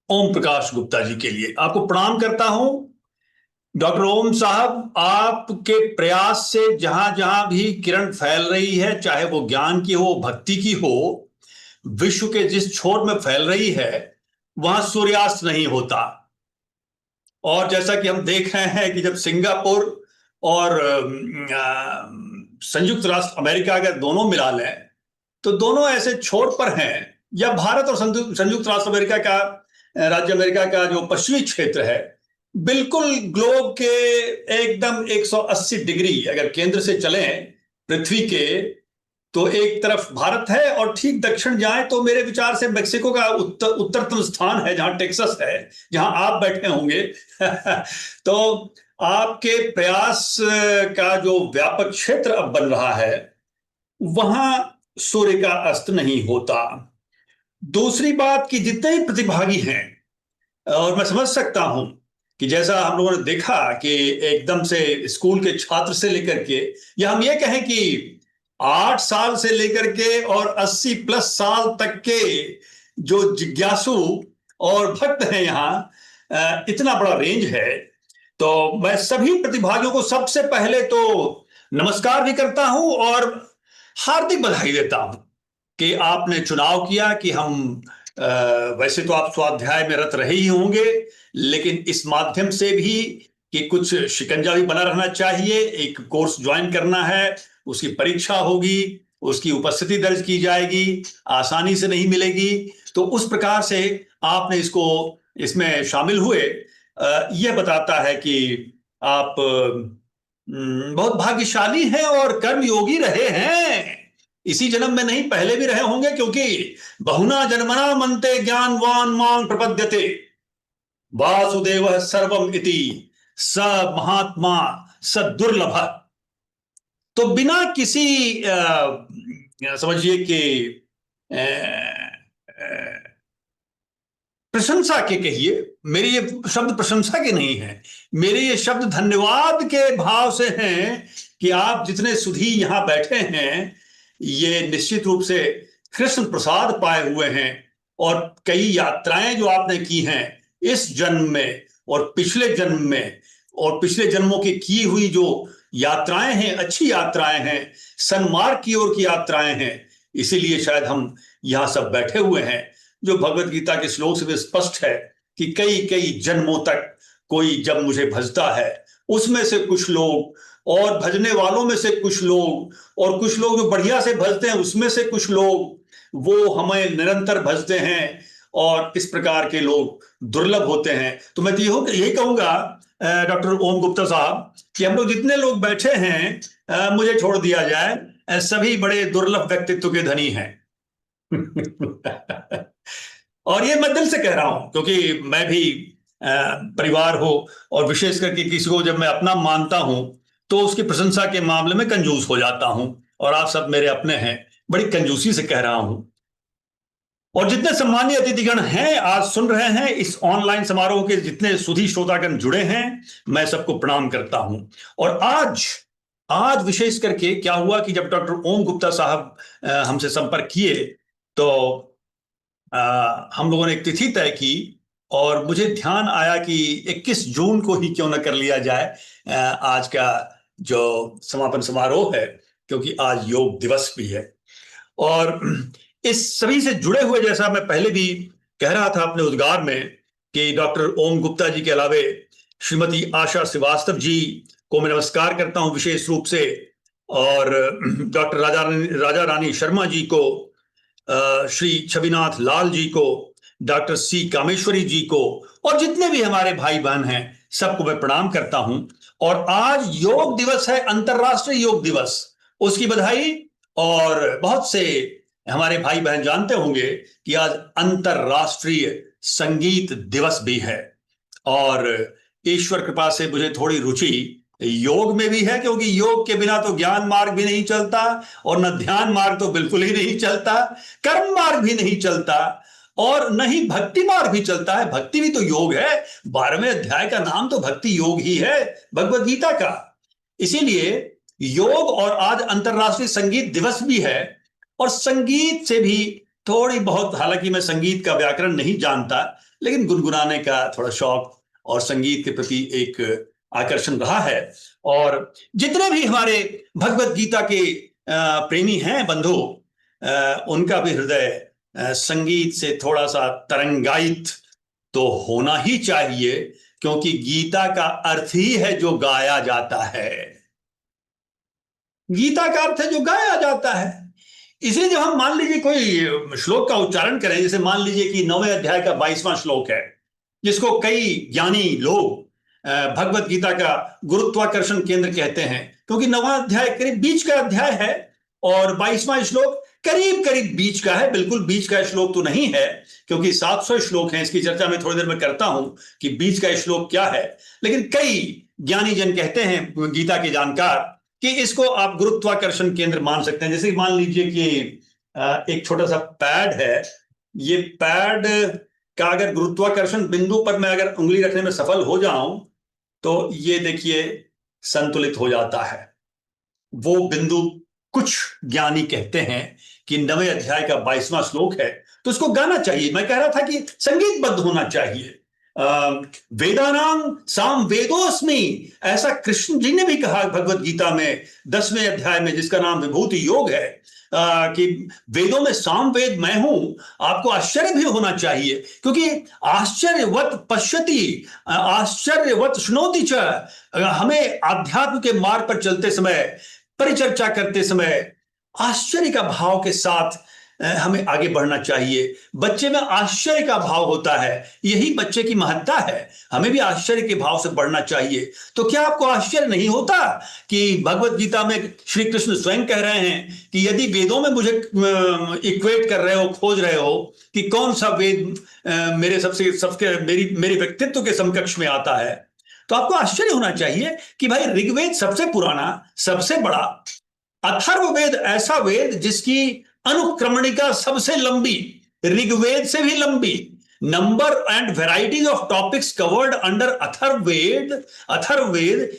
ओम प्रकाश गुप्ता जी के लिए। आपको प्रणाम करता हूं डॉक्टर ओम साहब। आपके प्रयास से जहां जहां भी किरण फैल रही है, चाहे वो ज्ञान की हो, भक्ति की हो, विश्व के जिस छोर में फैल रही है वहां सूर्यास्त नहीं होता। और जैसा कि हम देख रहे हैं कि जब सिंगापुर और संयुक्त राष्ट्र अमेरिका के दोनों मिला लें तो दोनों ऐसे छोर पर हैं, या भारत और संयुक्त राष्ट्र अमेरिका का, राज्य अमेरिका का जो पश्चिमी क्षेत्र है, बिल्कुल ग्लोब के एकदम 180 डिग्री अगर केंद्र से चलें पृथ्वी के, तो एक तरफ भारत है और ठीक दक्षिण जाए तो मेरे विचार से मेक्सिको का उत्तरतम स्थान है, जहां टेक्सास है, जहां आप बैठे होंगे। तो आपके प्रयास का जो व्यापक क्षेत्र अब बन रहा है, वहां सूर्य का अस्त नहीं होता। दूसरी बात कि जितने ही प्रतिभागी हैं, और मैं समझ सकता हूं कि जैसा हम लोगों ने देखा कि एकदम से स्कूल के छात्र से लेकर के, या हम ये कहें कि 8 साल से लेकर के और 80+ साल तक के जो जिज्ञासु और भक्त हैं यहाँ, इतना बड़ा रेंज है। तो मैं सभी प्रतिभागियों को सबसे पहले तो नमस्कार भी करता हूं और हार्दिक बधाई देता हूं कि आपने चुनाव किया कि हम वैसे तो आप स्वाध्याय में रत रहे ही होंगे, लेकिन इस माध्यम से भी कि कुछ शिकंजा भी बना रहना चाहिए। एक कोर्स ज्वाइन करना है, उसकी परीक्षा होगी, उसकी उपस्थिति दर्ज की जाएगी, आसानी से नहीं मिलेगी। तो उस प्रकार से आपने इसमें शामिल हुए, यह बताता है कि आप बहुत भाग्यशाली हैं और कर्मयोगी रहे हैं। इसी जन्म में नहीं, पहले भी रहे होंगे, क्योंकि बहुना जन्मना मनते ज्ञानवान मां प्रपद्यते वासुदेव सर्वम इति स महात्मा स दुर्लभ। तो बिना किसी समझिए कि प्रशंसा के कहिए, मेरे ये शब्द प्रशंसा के नहीं है, मेरे ये शब्द धन्यवाद के भाव से हैं कि आप जितने सुधी यहां बैठे हैं, ये निश्चित रूप से कृष्ण प्रसाद पाए हुए हैं। और कई यात्राएं जो आपने की हैं इस जन्म में और पिछले जन्म में, और पिछले जन्मों की की हुई जो यात्राएं हैं, अच्छी यात्राएं हैं, सन्मार्ग की ओर की यात्राएं हैं, इसीलिए शायद हम यहां सब बैठे हुए हैं। जो भगवत गीता के श्लोक से भी स्पष्ट है कि कई कई जन्मों तक कोई जब मुझे भजता है, उसमें से कुछ लोग, और भजने वालों में से कुछ लोग, और कुछ लोग जो बढ़िया से भजते हैं उसमें से कुछ लोग, वो हमें निरंतर भजते हैं, और इस प्रकार के लोग दुर्लभ होते हैं। तो मैं तो यही कहूंगा डॉक्टर ओम गुप्ता साहब कि हम लोग जितने लोग बैठे हैं, मुझे छोड़ दिया जाए, सभी बड़े दुर्लभ व्यक्तित्व के धनी हैं। और ये मैं दिल से कह रहा हूं, क्योंकि मैं भी परिवार हो और विशेष करके किसी को जब मैं अपना मानता हूं तो उसकी प्रशंसा के मामले में कंजूस हो जाता हूं, और आप सब मेरे अपने हैं, बड़ी कंजूसी से कह रहा हूं। और जितने सम्मानीय अतिथिगण हैं आज सुन रहे हैं इस ऑनलाइन समारोह के, जितने सुधी श्रोतागण जुड़े हैं, मैं सबको प्रणाम करता हूं। और आज विशेष करके क्या हुआ कि जब डॉक्टर ओम गुप्ता साहब हमसे संपर्क किए तो हम लोगों ने एक तिथि तय की और मुझे ध्यान आया कि 21 जून को ही क्यों न कर लिया जाए आज का जो समापन समारोह है, क्योंकि आज योग दिवस भी है। और इस सभी से जुड़े हुए, जैसा मैं पहले भी कह रहा था अपने उद्गार में, कि डॉक्टर ओम गुप्ता जी के अलावे श्रीमती आशा श्रीवास्तव जी को मैं नमस्कार करता हूं विशेष रूप से, और डॉक्टर राजा रानी शर्मा जी को, श्री छविनाथ लाल जी को, डॉक्टर सी कामेश्वरी जी को, और जितने भी हमारे भाई बहन हैं सबको मैं प्रणाम करता हूं। और आज योग दिवस है, अंतर्राष्ट्रीय योग दिवस, उसकी बधाई। और बहुत से हमारे भाई बहन जानते होंगे कि आज अंतर्राष्ट्रीय संगीत दिवस भी है। और ईश्वर कृपा से मुझे थोड़ी रुचि योग में भी है, क्योंकि योग के बिना तो ज्ञान मार्ग भी नहीं चलता, और न ध्यान मार्ग तो बिल्कुल ही नहीं चलता, कर्म मार्ग भी नहीं चलता, और न ही भक्ति मार्ग भी चलता है। भक्ति भी तो योग है, 12वें अध्याय का नाम तो भक्ति योग ही है भगवद गीता का। इसीलिए योग, और आज अंतर्राष्ट्रीय संगीत दिवस भी है। और संगीत से भी थोड़ी बहुत, हालांकि मैं संगीत का व्याकरण नहीं जानता, लेकिन गुनगुनाने का थोड़ा शौक और संगीत के प्रति एक आकर्षण रहा है। और जितने भी हमारे भगवद गीता के प्रेमी हैं बंधु, उनका भी हृदय संगीत से थोड़ा सा तरंगायित तो होना ही चाहिए, क्योंकि गीता का अर्थ ही है जो गाया जाता है। गीता का अर्थ है जो गाया जाता है। इसलिए जब हम मान लीजिए कोई श्लोक का उच्चारण करें, जैसे मान लीजिए कि 9वें अध्याय का 22वां श्लोक है, जिसको कई ज्ञानी लोग भगवत गीता का गुरुत्वाकर्षण केंद्र कहते हैं, क्योंकि 9वां अध्याय करीब बीच का अध्याय है और 22वां श्लोक करीब करीब बीच का है। बिल्कुल बीच का श्लोक तो नहीं है, क्योंकि 700 श्लोक हैं। इसकी चर्चा मैं थोड़ी देर में करता हूं कि बीच का श्लोक क्या है। लेकिन कई ज्ञानी जन कहते हैं, गीता के जानकार, कि इसको आप गुरुत्वाकर्षण केंद्र मान सकते हैं। जैसे मान लीजिए कि एक छोटा सा पैड है, ये पैड का अगर गुरुत्वाकर्षण बिंदु पर मैं अगर उंगली रखने में सफल हो जाऊं तो ये देखिए संतुलित हो जाता है। वो बिंदु कुछ ज्ञानी कहते हैं कि 9वें अध्याय का 22वां श्लोक है, तो उसको गाना चाहिए। मैं कह रहा था कि संगीतबद्ध होना चाहिए। वेदानां साम वेदोस्मि, ऐसा कृष्ण जी ने भी कहा भगवत गीता में 10वें अध्याय में, जिसका नाम विभूति योग है, कि वेदों में साम वेद मैं हूं। आपको आश्चर्य भी होना चाहिए, क्योंकि आश्चर्यवत पश्यति आश्चर्यवत शुनोति च। हमें आध्यात्म के मार्ग पर चलते समय, परिचर्चा करते समय आश्चर्य का भाव के साथ हमें आगे बढ़ना चाहिए। बच्चे में आश्चर्य का भाव होता है, यही बच्चे की महत्ता है। हमें भी आश्चर्य के भाव से बढ़ना चाहिए। तो क्या आपको आश्चर्य नहीं होता कि भगवत गीता में श्री कृष्ण स्वयं कह रहे हैं कि यदि वेदों में मुझे इक्वेट कर रहे हो, खोज रहे हो कि कौन सा वेद मेरे व्यक्तित्व के समकक्ष में आता है, तो आपको आश्चर्य होना चाहिए कि भाई ऋग्वेद सबसे पुराना, सबसे बड़ा, अथर्ववेद ऐसा वेद जिसकी अनुक्रमणिका सबसे लंबी, ऋग्वेद से भी लंबी, number and varieties of topics covered under Atharvaveda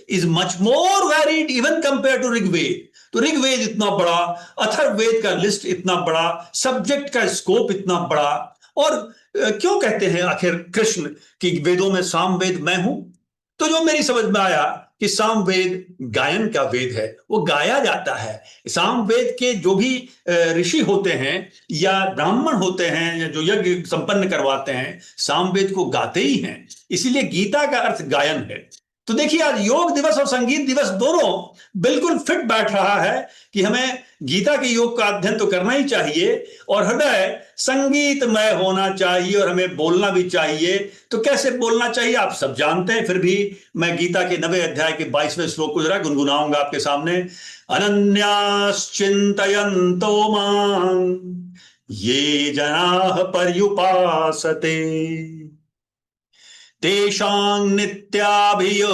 is much more varied even compare to Rigveda. तो ऋग्वेद इतना बड़ा, अथर्ववेद का लिस्ट इतना बड़ा, सब्जेक्ट का स्कोप इतना बड़ा। और क्यों कहते हैं आखिर कृष्ण कि वेदों में सामवेद मैं हूं? तो जो मेरी समझ में आया कि सामवेद गायन का वेद है, वो गाया जाता है। सामवेद के जो भी ऋषि होते हैं या ब्राह्मण होते हैं या जो यज्ञ संपन्न करवाते हैं, सामवेद को गाते ही हैं। इसीलिए गीता का अर्थ गायन है। तो देखिए आज योग दिवस और संगीत दिवस दोनों बिल्कुल फिट बैठ रहा है कि हमें गीता के योग का अध्ययन तो करना ही चाहिए और हृदय संगीतमय होना चाहिए और हमें बोलना भी चाहिए। तो कैसे बोलना चाहिए आप सब जानते हैं, फिर भी मैं गीता के 9वें अध्याय के 22वें श्लोक को जरा गुनगुनाऊंगा आपके सामने। अनन्याश्चिन्तयन्तो मां ये जनाः पर्युपासते तेषां नित्याभियुक्तानां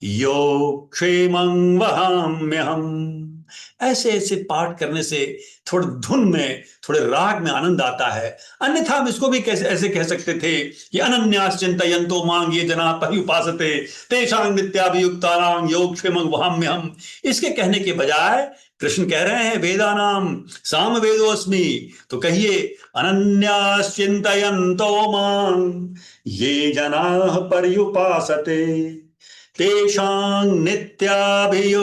योगक्षेमं वहाम्यहम्। ऐसे ऐसे पाठ करने से थोड़े धुन में, थोड़े राग में आनंद आता है। अन्यथा हम इसको भी कैसे ऐसे कह सकते थे कि अनन्यास चिंतयन्तो मां ये जना पर्युपासते तेषां नित्याभियुक्तानां योगक्षेमं वहाम्यहम्। इसके कहने के बजाय कृष्ण कह रहे हैं वेदानाम सामवेदोऽस्मि, तो कहिए अनन्यास चिंतयन्तो मां ये जनाः पर्युपासते तेषां नित्याभियुक्तानां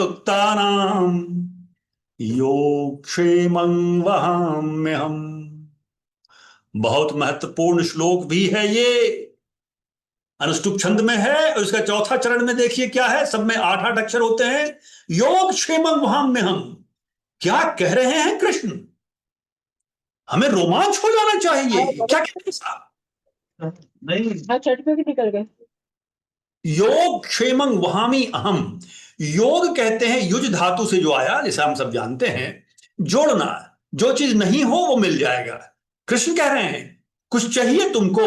योगक्षेमं वहाम्यहम्। बहुत महत्वपूर्ण श्लोक भी है ये, अनुष्टुप छंद में है, और इसका चौथा चरण में देखिए क्या है, सब में 8-8 अक्षर होते हैं। योगक्षेमं वहाम्यहम्। क्या कह रहे हैं कृष्ण? हमें रोमांच हो जाना चाहिए। क्या कहते हैं साहब? नहीं, हाँ चट पे भी निकल गए। योग क्षेमं वहामी अहम। योग कहते हैं युज धातु से जो आया, जैसे हम सब जानते हैं, जोड़ना। जो चीज नहीं हो वो मिल जाएगा। कृष्ण कह रहे हैं कुछ चाहिए तुमको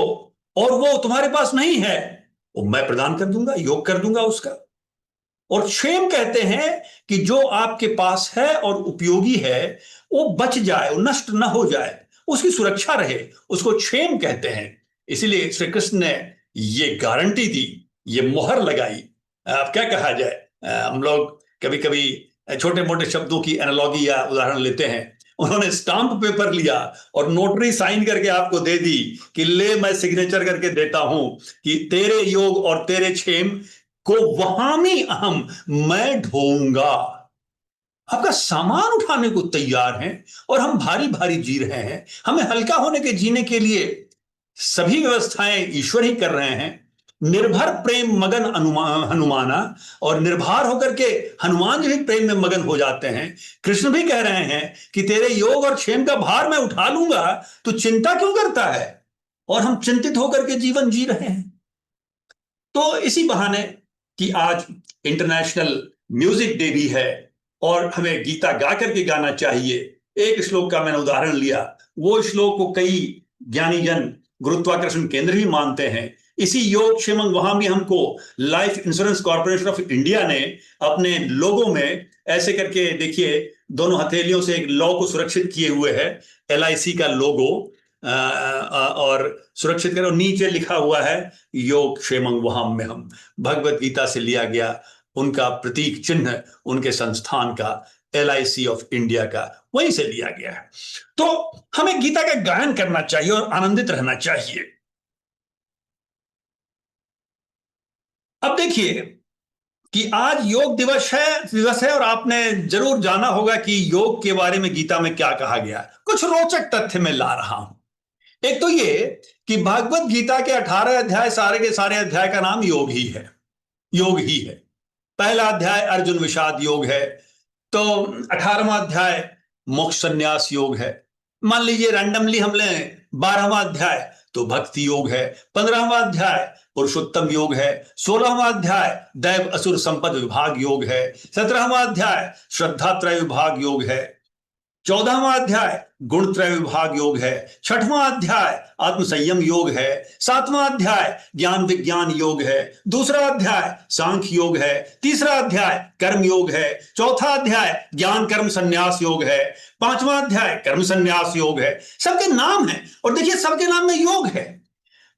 और वो तुम्हारे पास नहीं है, वो मैं प्रदान कर दूंगा, योग कर दूंगा उसका। और क्षेम कहते हैं कि जो आपके पास है और उपयोगी है वो बच जाए, वो नष्ट न हो जाए, उसकी सुरक्षा रहे, उसको क्षेम कहते हैं। इसीलिए श्री कृष्ण ने ये गारंटी दी, ये मोहर लगाई। अब क्या कहा जाए, हम लोग कभी कभी छोटे मोटे शब्दों की एनालॉजी या उदाहरण लेते हैं। उन्होंने स्टाम्प पेपर लिया और नोटरी साइन करके आपको दे दी कि ले मैं सिग्नेचर करके देता हूं कि तेरे योग और तेरे क्षेम को वहामी अहम, मैं ढोऊंगा। आपका सामान उठाने को तैयार हैं और हम भारी भारी जी रहे हैं। हमें हल्का होने के जीने के लिए सभी व्यवस्थाएं ईश्वर ही कर रहे हैं। निर्भर प्रेम मगन हनुमाना, और निर्भर होकर के हनुमान जी भी प्रेम में मगन हो जाते हैं। कृष्ण भी कह रहे हैं कि तेरे योग और क्षेम का भार मैं उठा लूंगा, तो चिंता क्यों करता है? और हम चिंतित होकर के जीवन जी रहे हैं। तो इसी बहाने कि आज इंटरनेशनल म्यूजिक डे भी है और हमें गीता गा करके गाना चाहिए। एक श्लोक का मैंने उदाहरण लिया, वो श्लोक को कई ज्ञानी जन गुरुत्वाकर्षण केंद्र भी मानते हैं। इसी योग क्षेमं वहां भी हमको life insurance corporation of India ने अपने लोगों में ऐसे करके, देखिए दोनों हथेलियों से एक लौ को सुरक्षित किए हुए है, LIC का लोगो, और सुरक्षित करो, नीचे लिखा हुआ है योग क्षेमं वहाम्यहम्। भगवत गीता से लिया गया उनका प्रतीक चिन्ह, उनके संस्थान का, LIC ऑफ इंडिया का, वहीं से लिया गया है। तो हमें गीता का गायन करना चाहिए और आनंदित रहना चाहिए। अब देखिए कि आज योग दिवस है और आपने जरूर जाना होगा कि योग के बारे में गीता में क्या कहा गया। कुछ रोचक तथ्य मैं ला रहा हूं। एक तो ये कि भागवत गीता के 18 अध्याय, सारे के सारे अध्याय का नाम योग ही है, योग ही है। पहला अध्याय अर्जुन विषाद योग है, तो 18वां अध्याय मोक्ष संन्यास योग है। मान लीजिए रैंडमली हम लें 12वां अध्याय तो भक्ति योग है, 15वां अध्याय पुरुषोत्तम योग है, 16वां अध्याय दैव असुर संपद विभाग योग है, 17वां अध्याय श्रद्धा त्रय विभाग योग है, 14वां अध्याय गुण त्रय विभाग योग है, 6वां अध्याय आत्म संयम योग है, 7वां अध्याय ज्ञान विज्ञान योग है, दूसरा अध्याय सांख्य योग है, तीसरा अध्याय कर्म योग है, चौथा अध्याय ज्ञान कर्म संन्यास योग है, 5वां अध्याय कर्म संन्यास योग है। सबके नाम है और देखिए सबके नाम में योग है।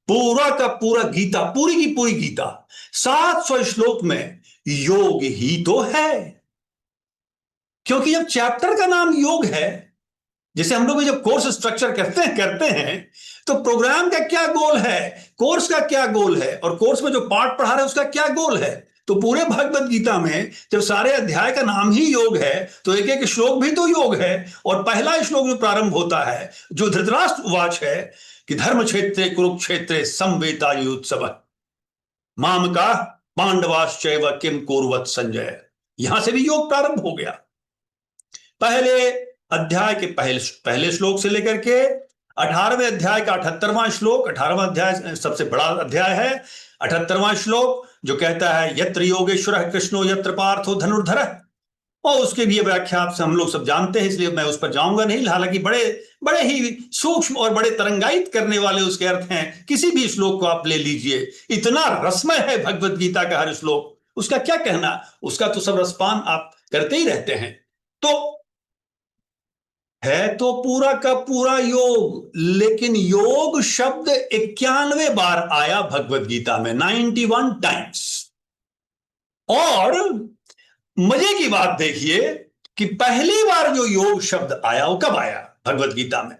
पूरा का पूरा गीता, पूरी की पूरी गीता 700 श्लोक में योग ही तो है। क्योंकि जब चैप्टर का नाम योग है, जैसे हम लोग जब कोर्स स्ट्रक्चर करते हैं तो प्रोग्राम का क्या गोल है, कोर्स का क्या गोल है, और कोर्स में जो पाठ पढ़ा रहे हैं उसका क्या गोल है। तो पूरे भगवत गीता में जब सारे अध्याय का नाम ही योग है तो एक एक श्लोक भी तो योग है। और पहला श्लोक जो प्रारंभ होता है, जो धृतराष्ट्र उवाच है कि धर्म क्षेत्रे कुरुक्षेत्रे समवेतायुत्सवः मामका पांडवाश्चैव किम कुर्वत संजय। यहां से भी योग प्रारंभ हो गया। पहले अध्याय के पहले श्लोक से लेकर के 18वें अध्याय का 78वां श्लोक, 18वां अध्याय सबसे बड़ा अध्याय है, 78वां श्लोक जो कहता है यत्र योगेश्वरः कृष्णो यत्र पार्थो धनुर्धरः। और उसके भी व्याख्या आप हम लोग सब जानते हैं, इसलिए मैं उस पर जाऊंगा नहीं। हालांकि बड़े बड़े ही सूक्ष्म और बड़े तरंगायित करने वाले उसके अर्थ हैं। किसी भी श्लोक को आप ले लीजिए, इतना रसमय है भगवत गीता का हर श्लोक, उसका क्या कहना, उसका तो सब रसपान आप करते ही रहते हैं। तो है तो पूरा का पूरा योग, लेकिन योग शब्द 91 बार आया भगवत गीता में, 91 टाइम्स। और मजे की बात देखिए कि पहली बार जो योग शब्द आया वो कब आया भगवत गीता में?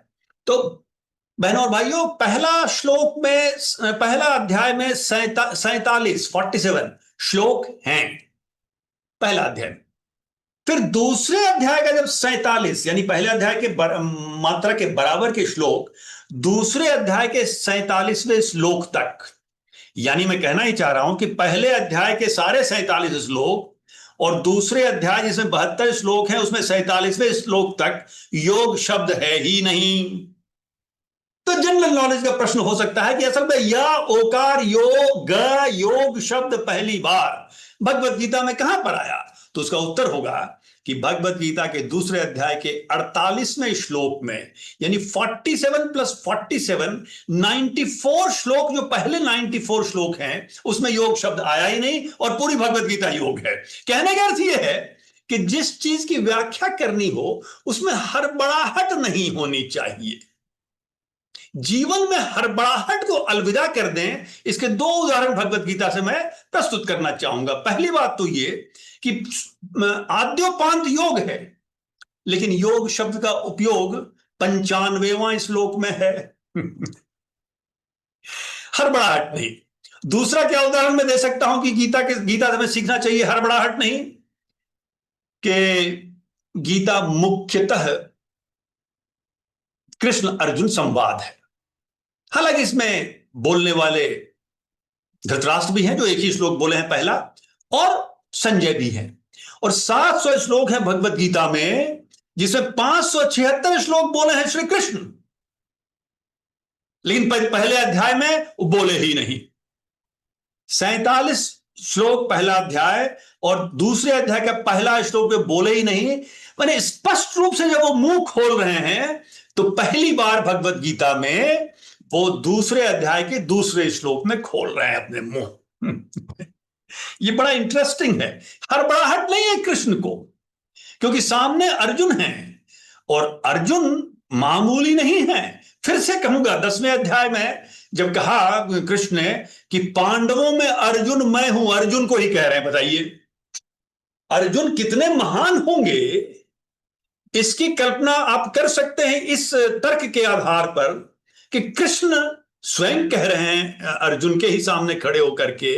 तो बहनों और भाइयों, पहला श्लोक में, पहला अध्याय में 47 श्लोक हैं, पहला अध्याय। फिर दूसरे अध्याय का जब 47 यानी पहले अध्याय के मात्रा के बराबर के श्लोक दूसरे अध्याय के 47वें श्लोक तक, यानी मैं कहना ही चाह रहा हूं कि पहले अध्याय के सारे 47 श्लोक और दूसरे अध्याय जिसमें 72 श्लोक हैं उसमें 47वें श्लोक तक योग शब्द है ही नहीं। तो जनरल नॉलेज का प्रश्न हो सकता है कि असल में या ओकार योग शब्द पहली बार भगवत गीता में कहां पर आया? तो उसका उत्तर होगा कि भगवत गीता के दूसरे अध्याय के 48वें श्लोक में, यानी 47 प्लस 47 94 श्लोक, जो पहले 94 श्लोक हैं उसमें योग शब्द आया ही नहीं और पूरी भगवत गीता योग है। कहने का अर्थ यह है कि जिस चीज की व्याख्या करनी हो उसमें हड़बड़ाहट नहीं होनी चाहिए। जीवन में हड़बड़ाहट को अलविदा कर दें। इसके दो उदाहरण भगवत गीता से मैं प्रस्तुत करना चाहूंगा। पहली बात तो ये कि आद्योपांत योग है, लेकिन योग शब्द का उपयोग 95वां श्लोक में है। हड़बड़ाहट नहीं। दूसरा क्या उदाहरण मैं दे सकता हूं कि गीता से हमें सीखना चाहिए हड़बड़ाहट नहीं, कि गीता मुख्यतः कृष्ण अर्जुन संवाद है। हालांकि इसमें बोलने वाले धृतराष्ट्र भी हैं जो एक ही श्लोक बोले हैं पहला, और संजय भी हैं, और 700 श्लोक हैं भगवत गीता में जिसमें 576 श्लोक बोले हैं श्री कृष्ण, लेकिन पहले अध्याय में वो बोले ही नहीं। 47 श्लोक पहला अध्याय और दूसरे अध्याय का पहला श्लोक में बोले ही नहीं। मैंने स्पष्ट रूप से जब वो मुंह खोल रहे हैं तो पहली बार भगवत गीता में वो दूसरे अध्याय के दूसरे श्लोक में खोल रहे हैं अपने मुंह। ये बड़ा इंटरेस्टिंग है। हड़बड़ाहट नहीं है कृष्ण को, क्योंकि सामने अर्जुन है और अर्जुन मामूली नहीं है। फिर से कहूंगा 10वें अध्याय में जब कहा कृष्ण ने कि पांडवों में अर्जुन मैं हूं, अर्जुन को ही कह रहे हैं। बताइए अर्जुन कितने महान होंगे, इसकी कल्पना आप कर सकते हैं इस तर्क के आधार पर कि कृष्ण स्वयं कह रहे हैं अर्जुन के ही सामने खड़े होकर के,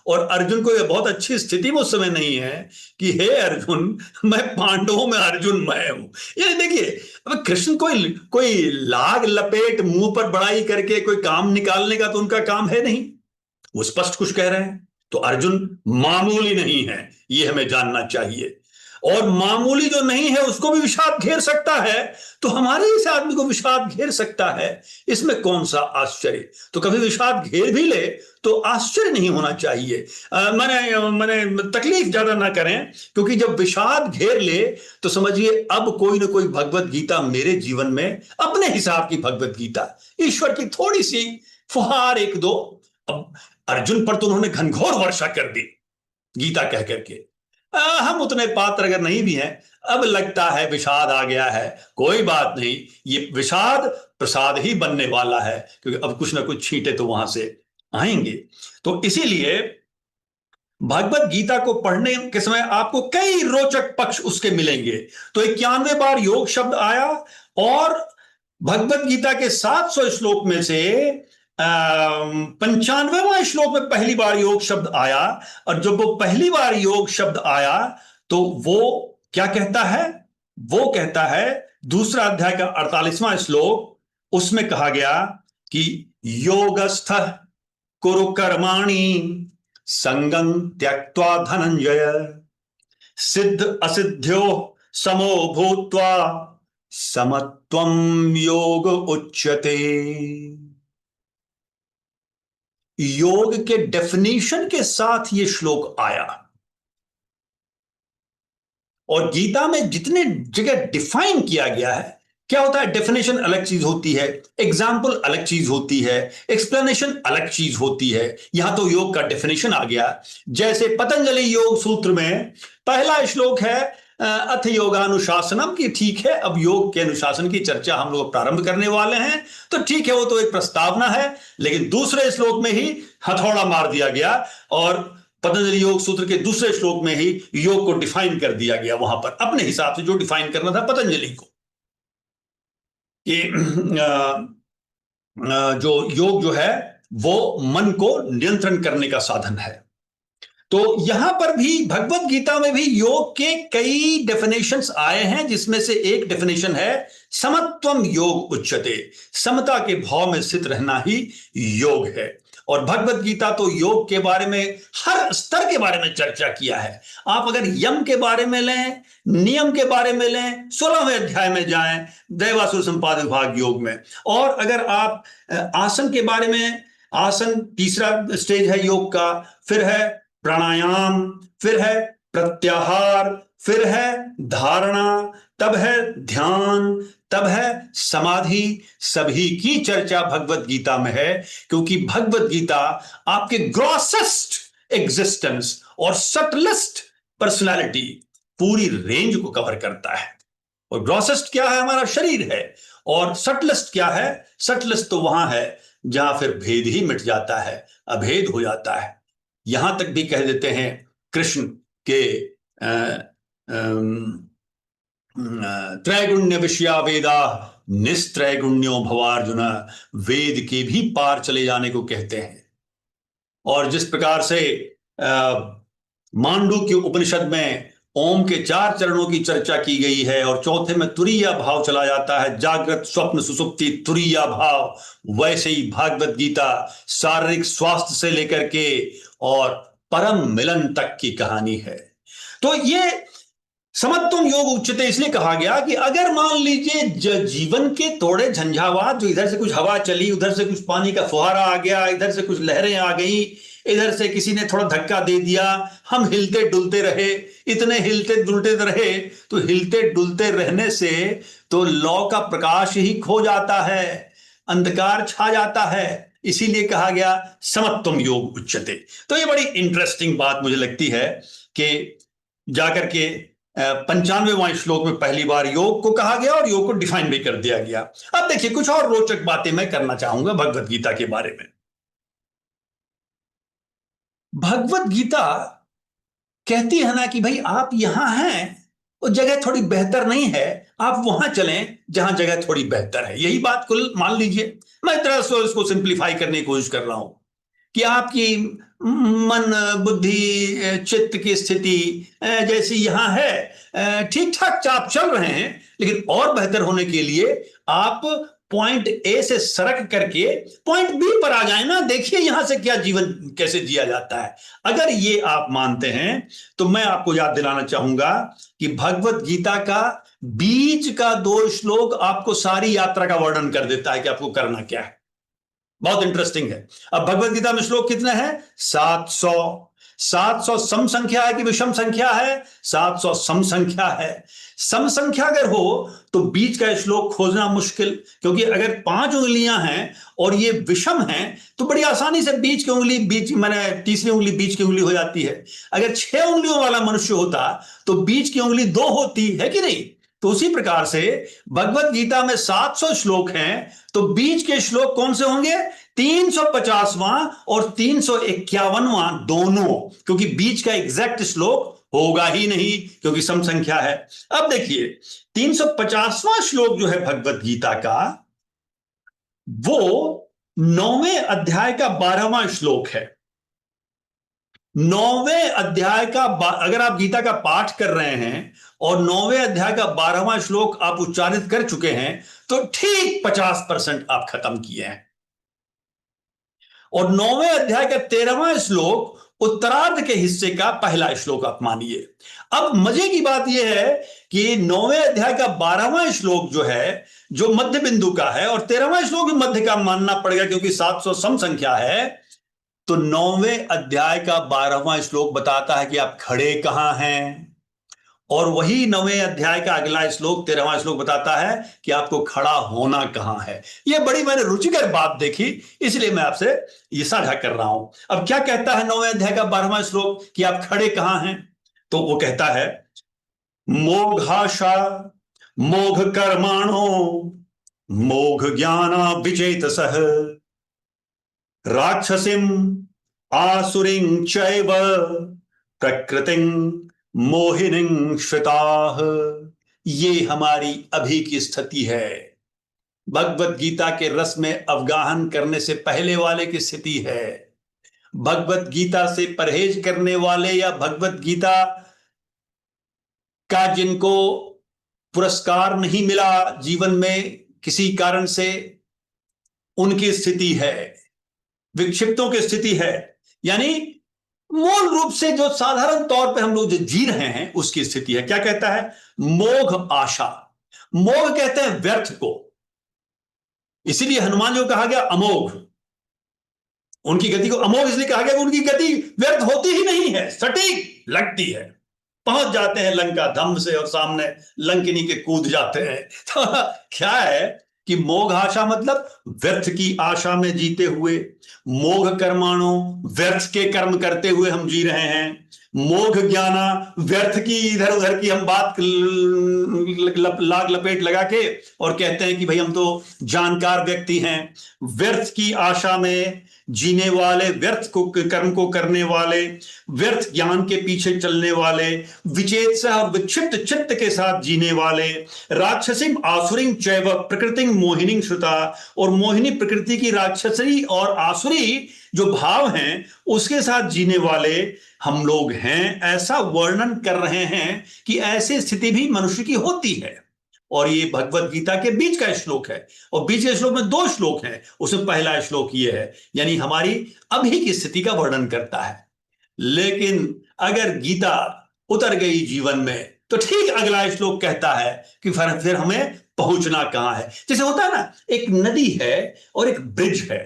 और अर्जुन को यह बहुत अच्छी स्थिति में उस समय नहीं है कि हे अर्जुन मैं पांडवों में अर्जुन मैं हूं। ये देखिए, अब कृष्ण कोई लाग लपेट मुंह पर बड़ाई करके कोई काम निकालने का तो उनका काम है नहीं, वो स्पष्ट कुछ कह रहे हैं। तो अर्जुन मामूली नहीं है, ये हमें जानना चाहिए। और मामूली जो नहीं है उसको भी विषाद घेर सकता है, तो हमारे इस आदमी को विषाद घेर सकता है, इसमें कौन सा आश्चर्य। तो कभी विषाद घेर भी ले तो आश्चर्य नहीं होना चाहिए। मैंने तकलीफ ज्यादा ना करें, क्योंकि जब विषाद घेर ले तो समझिए अब कोई ना कोई भगवत गीता मेरे जीवन में अपने हिसाब की भगवत गीता, ईश्वर की थोड़ी सी फुहार एक दो। अब अर्जुन पर तो उन्होंने घनघोर वर्षा कर दी गीता कह करके। हम उतने पात्र अगर नहीं भी हैं, अब लगता है विषाद आ गया है। कोई बात नहीं, ये विषाद प्रसाद ही बनने वाला है, क्योंकि अब कुछ ना कुछ छींटे तो वहां से आएंगे। तो इसीलिए भगवत गीता को पढ़ने के समय आपको कई रोचक पक्ष उसके मिलेंगे। तो 91 बार योग शब्द आया, और भगवत गीता के 700 श्लोक में से 95वां श्लोक में पहली बार योग शब्द आया। और जब वो पहली बार योग शब्द आया तो वो क्या कहता है? वो कहता है दूसरा अध्याय का 48वां श्लोक, उसमें कहा गया कि योगस्थ कुरु कर्माणि संगं त्यक्त्वा धनंजय सिद्ध असिद्ध्यो समो भूत्वा समत्वं योग उच्यते। योग के डेफिनेशन के साथ ये श्लोक आया, और गीता में जितने जगह डिफाइन किया गया है, क्या होता है, डेफिनेशन अलग चीज होती है, एग्जाम्पल अलग चीज होती है, एक्सप्लेनेशन अलग चीज होती है। यहां तो योग का डेफिनेशन आ गया। जैसे पतंजलि योग सूत्र में पहला श्लोक है अथ योगानुशासनम की ठीक है, अब योग के अनुशासन की चर्चा हम लोग प्रारंभ करने वाले हैं। तो ठीक है, वो तो एक प्रस्तावना है, लेकिन दूसरे श्लोक में ही हथौड़ा मार दिया गया और पतंजलि योग सूत्र के दूसरे श्लोक में ही योग को डिफाइन कर दिया गया, वहां पर अपने हिसाब से जो डिफाइन करना था पतंजलि को, कि जो योग जो है वो मन को नियंत्रण करने का साधन है। तो यहां पर भी भगवत गीता में भी योग के कई डेफिनेशंस आए हैं, जिसमें से एक डेफिनेशन है समत्वम योग उच्यते, समता के भाव में स्थित रहना ही योग है। और भगवत गीता तो योग के बारे में हर स्तर के बारे में चर्चा किया है। आप अगर यम के बारे में लें, नियम के बारे में लें, 16वें अध्याय में जाएं दैवासुर संपाद विभाग योग में, और अगर आप आसन के बारे में, आसन तीसरा स्टेज है योग का, फिर है प्राणायाम, फिर है प्रत्याहार, फिर है धारणा, तब है ध्यान, तब है समाधि, सभी की चर्चा भगवत गीता में है। क्योंकि भगवत गीता आपके ग्रॉसेस्ट एग्जिस्टेंस और सटलेस्ट पर्सनालिटी पूरी रेंज को कवर करता है। और ग्रॉसेस्ट क्या है? हमारा शरीर है। और सटलेस्ट क्या है? सटलेस्ट तो वहां है जहां फिर भेद ही मिट जाता है, अभेद हो जाता है। यहां तक भी कह देते हैं कृष्ण के त्रैगुण्य विषया वेदा निस्त्रैगुण्यो भवार्जुन, वेद के भी पार चले जाने को कहते हैं। और जिस प्रकार से मांडूक्य उपनिषद में ओम के 4 चरणों की चर्चा की गई है और चौथे में तुरीया भाव चला जाता है, जागृत स्वप्न सुसुप्ति तुरीया भाव, वैसे ही भागवत गीता शारीरिक स्वास्थ्य से लेकर के और परम मिलन तक की कहानी है। तो ये समत्वम योग उच्चते इसलिए कहा गया कि अगर मान लीजिए जीवन के थोड़े झंझावात, जो इधर से कुछ हवा चली, उधर से कुछ पानी का फुहारा आ गया, इधर से कुछ लहरें आ गई, इधर से किसी ने थोड़ा धक्का दे दिया, हम हिलते डुलते रहे, इतने हिलते डुलते रहे, तो हिलते डुलते रहने से तो लौ का प्रकाश ही खो जाता है, अंधकार छा जाता है। इसीलिए कहा गया समत्वम योग उच्चते। तो ये बड़ी इंटरेस्टिंग बात मुझे लगती है कि जाकर के 95वां श्लोक में पहली बार योग को कहा गया और योग को डिफाइन भी कर दिया गया। अब देखिए कुछ और रोचक बातें मैं करना चाहूंगा भगवत गीता के बारे में। भगवत गीता कहती है ना कि भाई आप यहां हैं, वो जगह थोड़ी बेहतर नहीं है, आप वहां चलें जहां जगह थोड़ी बेहतर है। यही बात कुल मान लीजिए, मैं तरह से इसको सिंप्लीफाई करने की कोशिश कर रहा हूं कि आपकी मन बुद्धि चित्त की स्थिति जैसी यहां है, ठीक ठाक आप चल रहे हैं, लेकिन और बेहतर होने के लिए आप पॉइंट ए से सरक करके पॉइंट बी पर आ जाए ना। देखिए यहां से क्या जीवन कैसे जिया जाता है। अगर ये आप मानते हैं तो मैं आपको याद दिलाना चाहूंगा कि भगवत गीता का बीच का 2 श्लोक आपको सारी यात्रा का वर्णन कर देता है कि आपको करना क्या है। बहुत इंटरेस्टिंग है। अब भगवत गीता में श्लोक कितने हैं? 700 सम संख्या है कि विषम संख्या है? 700 सम संख्या है। सम संख्या अगर हो तो बीच का श्लोक खोजना मुश्किल, क्योंकि अगर 5 उंगलियां हैं और ये विषम हैं तो बड़ी आसानी से बीच की उंगली मैंने तीसरी उंगली बीच की उंगली हो जाती है। अगर 6 उंगलियों वाला मनुष्य होता तो बीच की उंगली 2 होती है कि नहीं। तो उसी प्रकार से भगवत गीता में 700 श्लोक हैं, तो बीच के श्लोक कौन से होंगे? 350वां और 351वां दोनों, क्योंकि बीच का एग्जैक्ट श्लोक होगा ही नहीं क्योंकि सम संख्या है। अब देखिए 350वां श्लोक जो है भगवत गीता का, वो 9वें अध्याय का 12वां श्लोक है। 9वें अध्याय का अगर आप गीता का पाठ कर रहे हैं और 9वें अध्याय का 12वां श्लोक आप उच्चारित कर चुके हैं तो ठीक 50% आप खत्म किए हैं। और 9वें अध्याय का 13वां श्लोक उत्तरार्ध के हिस्से का पहला श्लोक आप मानिए। अब मजे की बात यह है कि 9वें अध्याय का 12वां श्लोक जो है, जो मध्य बिंदु का है, और 13वां श्लोक भी मध्य का मानना पड़ेगा क्योंकि 700 सम संख्या है। तो 9वें अध्याय का 12वां श्लोक बताता है कि आप खड़े कहां हैं, और वही 9वें अध्याय का अगला श्लोक 13वां श्लोक बताता है कि आपको खड़ा होना कहां है। यह बड़ी मैंने रुचिकर बात देखी, इसलिए मैं आपसे यह साझा कर रहा हूं। अब क्या कहता है 9वें अध्याय का 12वां श्लोक कि आप खड़े कहां हैं? तो वो कहता है मोघाशा मोघ कर्माणो मोघ ज्ञाना विचेतसः राक्षसीम आसुरीं चैव प्रकृतिं मोहिनीं श्रिताः। ये हमारी अभी की स्थिति है। भगवत गीता के रस में अवगाहन करने से पहले वाले की स्थिति है। भगवत गीता से परहेज करने वाले या भगवत गीता का जिनको पुरस्कार नहीं मिला जीवन में किसी कारण से, उनकी स्थिति है, विक्षिप्तों की स्थिति है। यानी मूल रूप से जो साधारण तौर पे हम लोग जो जी रहे हैं उसकी स्थिति है। क्या कहता है? मोघ आशा। मोघ कहते हैं व्यर्थ को, इसीलिए हनुमान जी को कहा गया अमोघ। उनकी गति को अमोघ इसलिए कहा गया कि उनकी गति व्यर्थ होती ही नहीं है, सटीक लगती है। पहुंच जाते हैं लंका धम्म से और सामने लंकिनी के कूद जाते हैं। तो क्या है कि मोघ आशा मतलब व्यर्थ की आशा में जीते हुए, मोघ कर्माणो व्यर्थ के कर्म करते हुए हम जी रहे हैं, मोघ ज्ञाना व्यर्थ की इधर उधर की हम बात लाग लपेट लगा के और कहते हैं कि भाई हम तो जानकार व्यक्ति हैं। व्यर्थ की आशा में जीने वाले, व्यर्थ को कर्म को करने वाले, व्यर्थ ज्ञान के पीछे चलने वाले, विचेतस और विक्षिप्त चित्त के साथ जीने वाले, राक्षसीम आसुरीं चैव प्रकृतिं मोहिनीं श्रुता, और मोहिनी प्रकृति की राक्षसी और आसुरी जो भाव हैं उसके साथ जीने वाले हम लोग हैं। ऐसा वर्णन कर रहे हैं कि ऐसी स्थिति भी मनुष्य की होती है। और ये भगवत गीता के बीच का श्लोक है, और बीच के श्लोक में 2 श्लोक हैं। उसमें पहला श्लोक ये है, यानी हमारी अभी की स्थिति का वर्णन करता है। लेकिन अगर गीता उतर गई जीवन में तो ठीक अगला श्लोक कहता है कि फिर हमें पहुंचना कहां है। जैसे होता है ना, एक नदी है और एक ब्रिज है।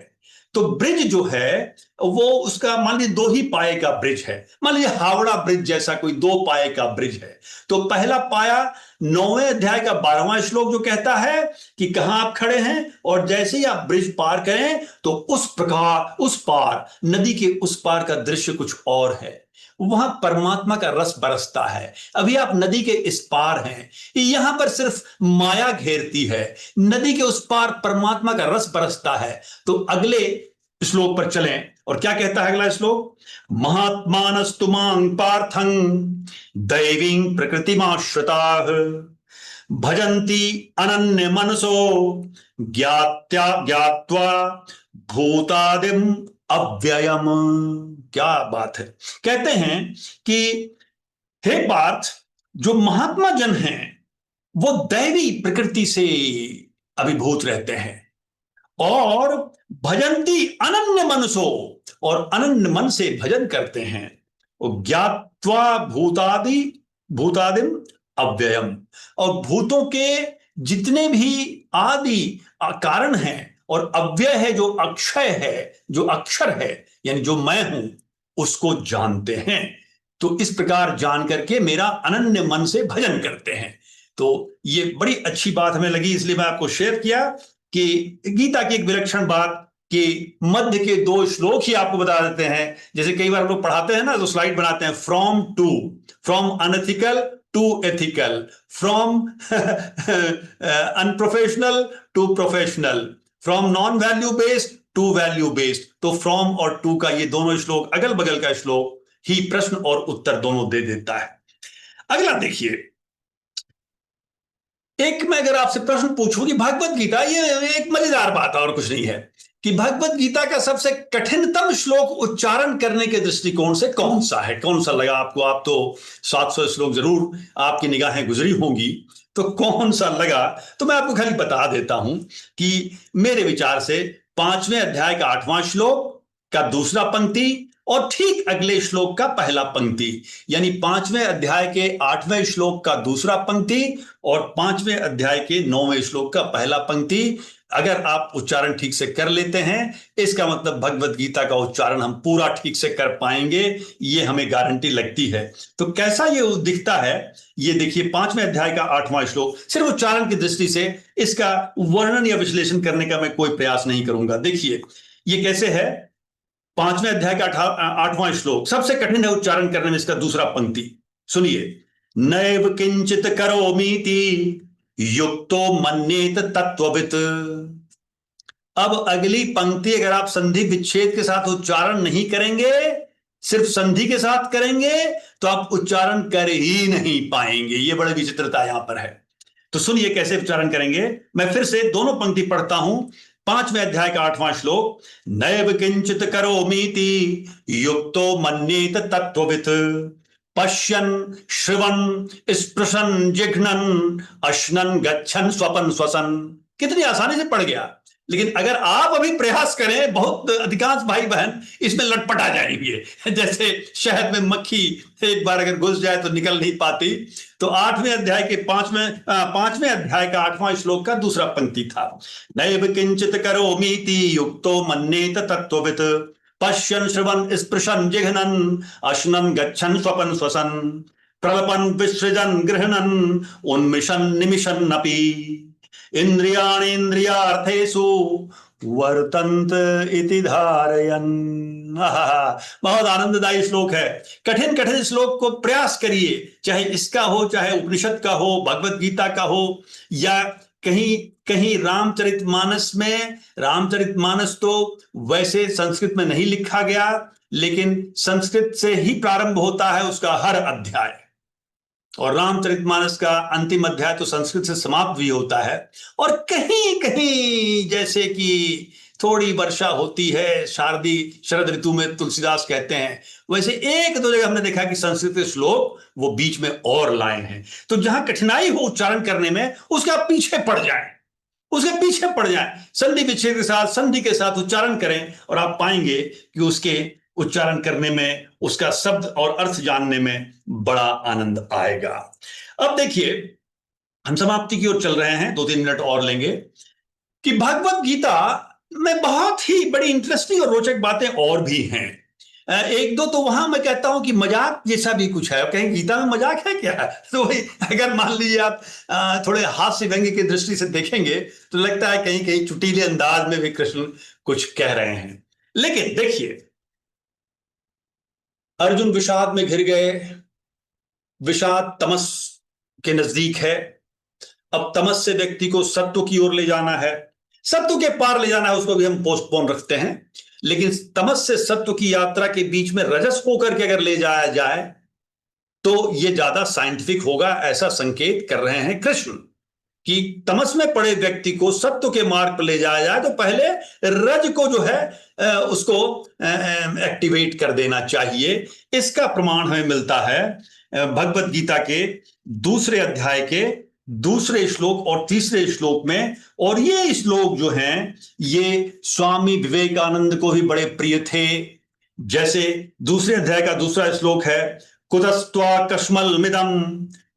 तो ब्रिज जो है वो उसका मान लीजिए 2 ही पाए का ब्रिज है। मान लीजिए हावड़ा ब्रिज जैसा कोई 2 पाए का ब्रिज है। तो पहला पाया 9वें अध्याय का 12वां श्लोक जो कहता है कि कहां आप खड़े हैं, और जैसे ही आप ब्रिज पार करें तो उस प्रकार उस पार, नदी के उस पार का दृश्य कुछ और है। वहां परमात्मा का रस बरसता है। अभी आप नदी के इस पार हैं, यहां पर सिर्फ माया घेरती है, नदी के उस पार परमात्मा का रस बरसता है। तो अगले श्लोक पर चलें, और क्या कहता है अगला श्लोक? महात्मानस्तु मां पार्थं दैवीं प्रकृतिमाश्रिताः भजन्ति अनन्य मनसो ज्ञात्वा भूतादिम अव्ययम। क्या बात है। कहते हैं कि हे पार्थ, जो महात्मा जन हैं वो दैवी प्रकृति से अभिभूत रहते हैं, और भजन्ति अनन्य मनसो, और अनन्य मन से भजन करते हैं, और ज्ञात्वा भूतादिम अव्ययम, और भूतों के जितने भी आदि कारण हैं, और अव्यय है जो अक्षय है, जो अक्षर है, यानी जो मैं हूं, उसको जानते हैं। तो इस प्रकार जान करके मेरा अनन्य मन से भजन करते हैं। तो ये बड़ी अच्छी बात हमें लगी, इसलिए मैं आपको शेयर किया कि गीता की एक विलक्षण बात कि मध्य के 2 श्लोक ही आपको बता देते हैं। जैसे कई बार लोग पढ़ाते हैं ना, तो स्लाइड बनाते हैं from unethical to ethical, from unprofessional to professional, from non value based to value based. तो फ्रॉम और टू का ये दोनों श्लोक, अगल बगल का श्लोक ही प्रश्न और उत्तर दोनों दे देता है। अगला देखिए, एक मैं अगर आपसे प्रश्न पूछूं कि भगवत गीता, ये एक मजेदार बात है और कुछ नहीं है, कि भगवत गीता का सबसे कठिनतम श्लोक उच्चारण करने के दृष्टिकोण से कौन सा है, कौन सा लगा आपको? आप तो 700 श्लोक जरूर आपकी निगाहें गुजरी होंगी, तो कौन सा लगा? तो मैं आपको खाली बता देता हूं कि मेरे विचार से 5वें अध्याय का 8वां श्लोक का दूसरा पंक्ति और ठीक अगले श्लोक का पहला पंक्ति, यानी 5वें अध्याय के 8वें श्लोक का दूसरा पंक्ति और 5वें अध्याय के 9वें श्लोक का पहला पंक्ति, अगर आप उच्चारण ठीक से कर लेते हैं, इसका मतलब भगवत गीता का उच्चारण हम पूरा ठीक से कर पाएंगे, ये हमें गारंटी लगती है। तो कैसा ये दिखता है, ये देखिए 5वें अध्याय का 8वां श्लोक। सिर्फ उच्चारण की दृष्टि से इसका वर्णन या विश्लेषण करने का मैं कोई प्रयास नहीं करूंगा। देखिए ये कैसे है, 5वें अध्याय का 8वां श्लोक सबसे कठिन है उच्चारण करने में, इसका दूसरा पंक्ति सुनिए। नैव किंचित करोमीति युक्तो मन्येत तत्ववित्। अब अगली पंक्ति अगर आप संधि विच्छेद के साथ उच्चारण नहीं करेंगे, सिर्फ संधि के साथ करेंगे, तो आप उच्चारण कर ही नहीं पाएंगे। ये बड़ी विचित्रता यहां पर है। तो सुनिए कैसे उच्चारण करेंगे। मैं फिर से दोनों पंक्ति पढ़ता हूं। 5वें अध्याय का 8वां श्लोक, नैव किंचित करोमीति युक्तो मन्येत तत्ववित् पश्यन् श्रवन् स्पृशन् जिघ्नन् अश्नन् गच्छन् स्वपन् श्वसन्। कितनी आसानी से पढ़ गया, लेकिन अगर आप अभी प्रयास करें, बहुत अधिकांश भाई बहन इसमें लटपटा जाएंगे। जैसे शहद में मक्खी एक बार अगर घुस जाए तो निकल नहीं पाती। तो 8वें अध्याय के 5वें अध्याय का 8वां श्लोक का दूसरा पंक्ति था, नैव किंचित करोमीति युक्तो मन्येत तत्ववित् पश्यन् श्रवन् स्पृशन् जिघ्नन् अश्नन् गच्छन् स्वपन् श्वसन् प्रलपन् विसृजन् गृह्णन् उन्मिषन् निमिषन्नपि इंद्रियाणेन्द्रियार्थेषु वर्तन्त इति धारयन्। बहुत आनंददायी श्लोक है। कठिन कठिन श्लोक को प्रयास करिए, चाहे इसका हो, चाहे उपनिषद का हो, भगवत गीता का हो, या कहीं कहीं रामचरितमानस में। रामचरितमानस तो वैसे संस्कृत में नहीं लिखा गया, लेकिन संस्कृत से ही प्रारंभ होता है उसका हर अध्याय, और रामचरितमानस का अंतिम अध्याय तो संस्कृत से समाप्त भी होता है। और कहीं कहीं जैसे कि थोड़ी वर्षा होती है शारदी शरद ऋतु में, तुलसीदास कहते हैं, वैसे एक दो जगह हमने देखा कि संस्कृत के श्लोक वो बीच में और लाए हैं। तो जहां कठिनाई हो उच्चारण करने में, उसके आप पीछे पड़ जाएं, उसके पीछे पड़ जाएं, संधि विच्छेद के साथ, संधि के साथ उच्चारण करें, और आप पाएंगे कि उसके उच्चारण करने में, उसका शब्द और अर्थ जानने में बड़ा आनंद आएगा। अब देखिए, हम समाप्ति की ओर चल रहे हैं, 2-3 मिनट और लेंगे कि भगवत गीता में बहुत ही बड़ी इंटरेस्टिंग और रोचक बातें और भी हैं। एक दो तो वहां मैं कहता हूं कि मजाक जैसा भी कुछ है। कहीं गीता में मजाक है क्या? तो वही, अगर मान लीजिए आप थोड़े हास्य व्यंग्य की दृष्टि से देखेंगे तो लगता है कहीं कहीं चुटीले अंदाज में भी कृष्ण कुछ कह रहे हैं। लेकिन देखिए, अर्जुन विषाद में घिर गए। विषाद तमस के नजदीक है। अब तमस से व्यक्ति को सत्व की ओर ले जाना है, सत्व के पार ले जाना है, उसको भी हम पोस्टपोन रखते हैं। लेकिन तमस से सत्व की यात्रा के बीच में रजस होकर के अगर ले जाया जाए तो यह ज्यादा साइंटिफिक होगा, ऐसा संकेत कर रहे हैं कृष्ण कि तमस में पड़े व्यक्ति को सत्व के मार्ग पर ले जाया जाए तो पहले रज को जो है उसको एक्टिवेट कर देना चाहिए। इसका प्रमाण हमें मिलता है भगवत गीता के 2 अध्याय के 2 श्लोक और 3 श्लोक में। और ये श्लोक जो हैं ये स्वामी विवेकानंद को भी बड़े प्रिय थे। जैसे 2 अध्याय का 2 श्लोक है, कुतस्त्वा कश्मलमिदं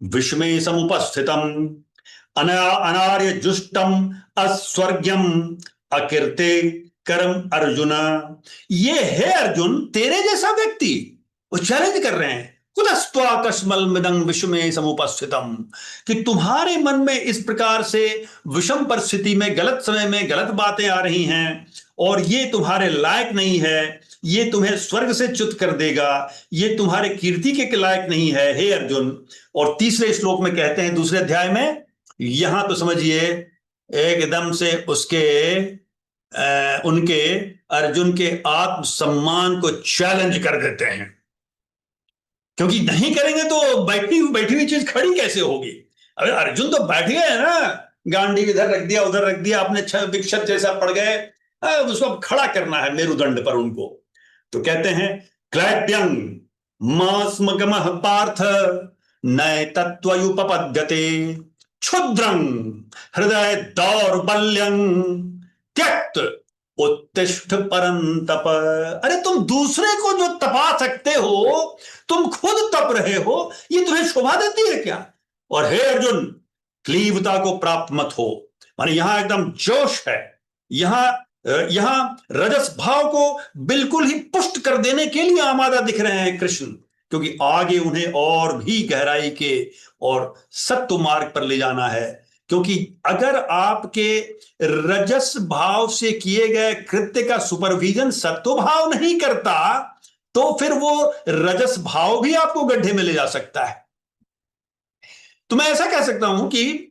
विषमे समुपस्थितम् अनार्य जुष्टम अस्वर्ग्यम अकीर्ते कर्म अर्जुन। ये है अर्जुन, तेरे जैसा व्यक्ति, वो चैलेंज कर रहे हैं, कुतस्त्वा कश्मलमिदं विषमे समुपस्थितम, कि तुम्हारे मन में इस प्रकार से विषम परिस्थिति में, गलत समय में गलत बातें आ रही हैं और ये तुम्हारे लायक नहीं है, ये तुम्हें स्वर्ग से च्युत कर देगा, ये तुम्हारे कीर्ति के लायक नहीं है, हे अर्जुन। और 3 श्लोक में कहते हैं 2 अध्याय में, यहां तो समझिए एकदम से उनके अर्जुन के आत्मसम्मान को चैलेंज कर देते हैं, क्योंकि नहीं करेंगे तो बैठी हुई चीज खड़ी कैसे होगी। अरे अर्जुन तो बैठ गए ना, गांडी इधर रख दिया उधर रख दिया, अपने विक्षत जैसा पड़ गए, उसको अब खड़ा करना है मेरुदंड पर उनको। तो कहते हैं, क्लैप्यं मास्मगमः पार्थ नय तत्त्वयुपपद्यते क्षुद्रं हृदय दौर्बल्यं त्यक्त उत्तिष्ठ परंतप। अरे तुम दूसरे को जो तपा सकते हो, तुम खुद तप रहे हो, ये तुम्हें शोभा देती है क्या? और हे अर्जुन, क्लीवता को प्राप्त मत हो। माने यहां एकदम जोश है, यहां रजस भाव को बिल्कुल ही पुष्ट कर देने के लिए आमादा दिख रहे हैं कृष्ण, क्योंकि आगे उन्हें और भी गहराई के और सत्व मार्ग पर ले जाना है। क्योंकि अगर आपके रजस भाव से किए गए कृत्य का सुपरविजन सत्व भाव नहीं करता, तो फिर वो रजस भाव भी आपको गड्ढे में ले जा सकता है। तो मैं ऐसा कह सकता हूं कि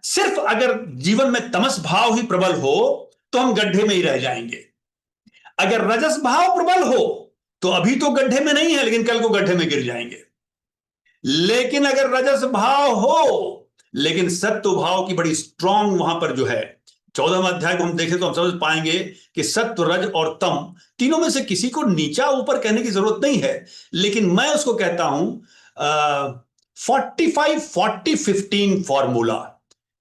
सिर्फ अगर जीवन में तमस भाव ही प्रबल हो तो हम गड्ढे में ही रह जाएंगे। अगर रजस भाव प्रबल हो तो अभी तो गड्ढे में नहीं है, लेकिन कल को गड्ढे में गिर जाएंगे। लेकिन अगर रजस भाव हो लेकिन सत्व भाव की बड़ी स्ट्रांग वहां पर जो है, 14वें अध्याय को हम देखें तो हम समझ पाएंगे कि सत्व, रज और तम तीनों में से किसी को नीचा ऊपर कहने की जरूरत नहीं है, लेकिन मैं उसको कहता हूं 45-40-15 फॉर्मूला।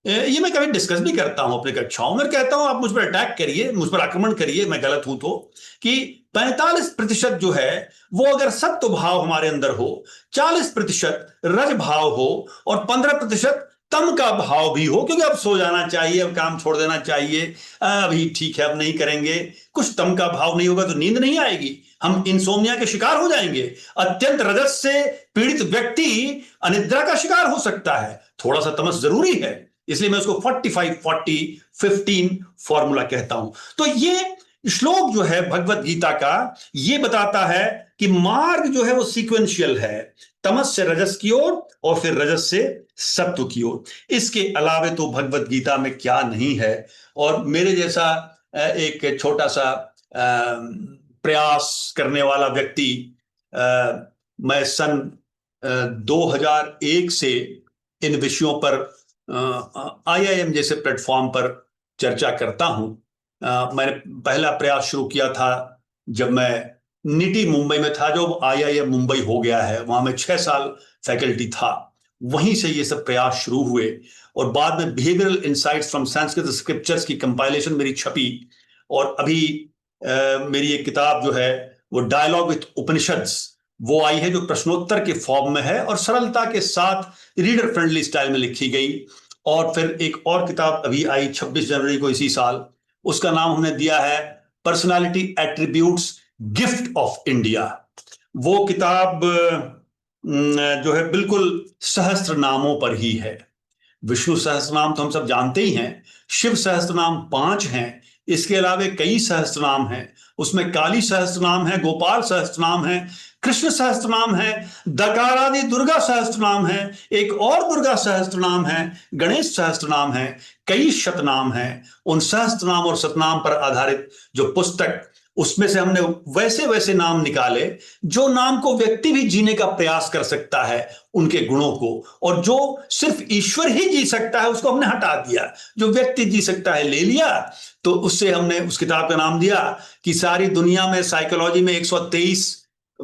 ये मैं कभी डिस्कस भी करता हूं अपने कक्षाओं में, कहता हूं आप मुझ पर अटैक करिए, मुझ पर आक्रमण करिए, मैं गलत हूं तो, कि 45% जो है वो अगर सत्व भाव हमारे अंदर हो, 40% रज भाव हो और 15% तम का भाव भी हो, क्योंकि अब सो जाना चाहिए, अब काम छोड़ देना चाहिए, अभी ठीक है अब नहीं करेंगे, कुछ तम का भाव नहीं होगा तो नींद नहीं आएगी, हम इंसोम्निया के शिकार हो जाएंगे। अत्यंत रजस से पीड़ित व्यक्ति अनिद्रा का शिकार हो सकता है। थोड़ा सा तमस जरूरी है, इसलिए मैं उसको 45-40-15 फॉर्मूला कहता हूं। तो ये श्लोक जो है भगवत गीता का, ये बताता है कि मार्ग जो है वो सीक्वेंशियल है, तमस से रजस की ओर और फिर रजस से सत्व की ओर। इसके अलावे तो भगवत गीता में क्या नहीं है। और मेरे जैसा एक छोटा सा प्रयास करने वाला व्यक्ति, मैं सन 2001 से इन विषयों पर IIM जैसे प्लेटफॉर्म पर चर्चा करता हूं। मैंने पहला प्रयास शुरू किया था जब मैं निटी मुंबई में था, जो IIM मुंबई हो गया है, वहां मैं 6 साल फैकल्टी था। वहीं से ये सब प्रयास शुरू हुए और बाद में behavioural insights from Sanskrit scriptures की कंपाइलेशन मेरी छपी। और अभी मेरी एक किताब जो है वो डायलॉग विथ उपनिषद्स वो आई है, जो प्रश्नोत्तर के फॉर्म में है और सरलता के साथ रीडर फ्रेंडली स्टाइल में लिखी गई। और फिर एक और किताब अभी आई 26 जनवरी को इसी साल, उसका नाम हमने दिया है personality attributes gift of India. वो किताब जो है बिल्कुल सहस्त्र नामों पर ही है। विष्णु सहस्त्र नाम तो हम सब जानते ही हैं, शिव सहस्त्र नाम 5 हैं, इसके अलावे कई सहस्त्र नाम हैं। उसमें काली सहस्त्र नाम है, गोपाल सहस्त्र नाम है, कृष्ण सहस्त्र नाम है, दकारादि दुर्गा सहस्त्र नाम है, एक और दुर्गा सहस्त्र नाम है, गणेश सहस्त्र नाम है, कई शतनाम हैं। उन सहस्त्र नाम और शतनाम पर आधारित जो पुस्तक, उसमें से हमने वैसे वैसे नाम निकाले जो नाम को व्यक्ति भी जीने का प्रयास कर सकता है, उनके गुणों को, और जो सिर्फ ईश्वर ही जी सकता है उसको हमने हटा दिया, जो व्यक्ति जी सकता है ले लिया। तो उससे हमने उस किताब का नाम दिया कि सारी दुनिया में साइकोलॉजी में 123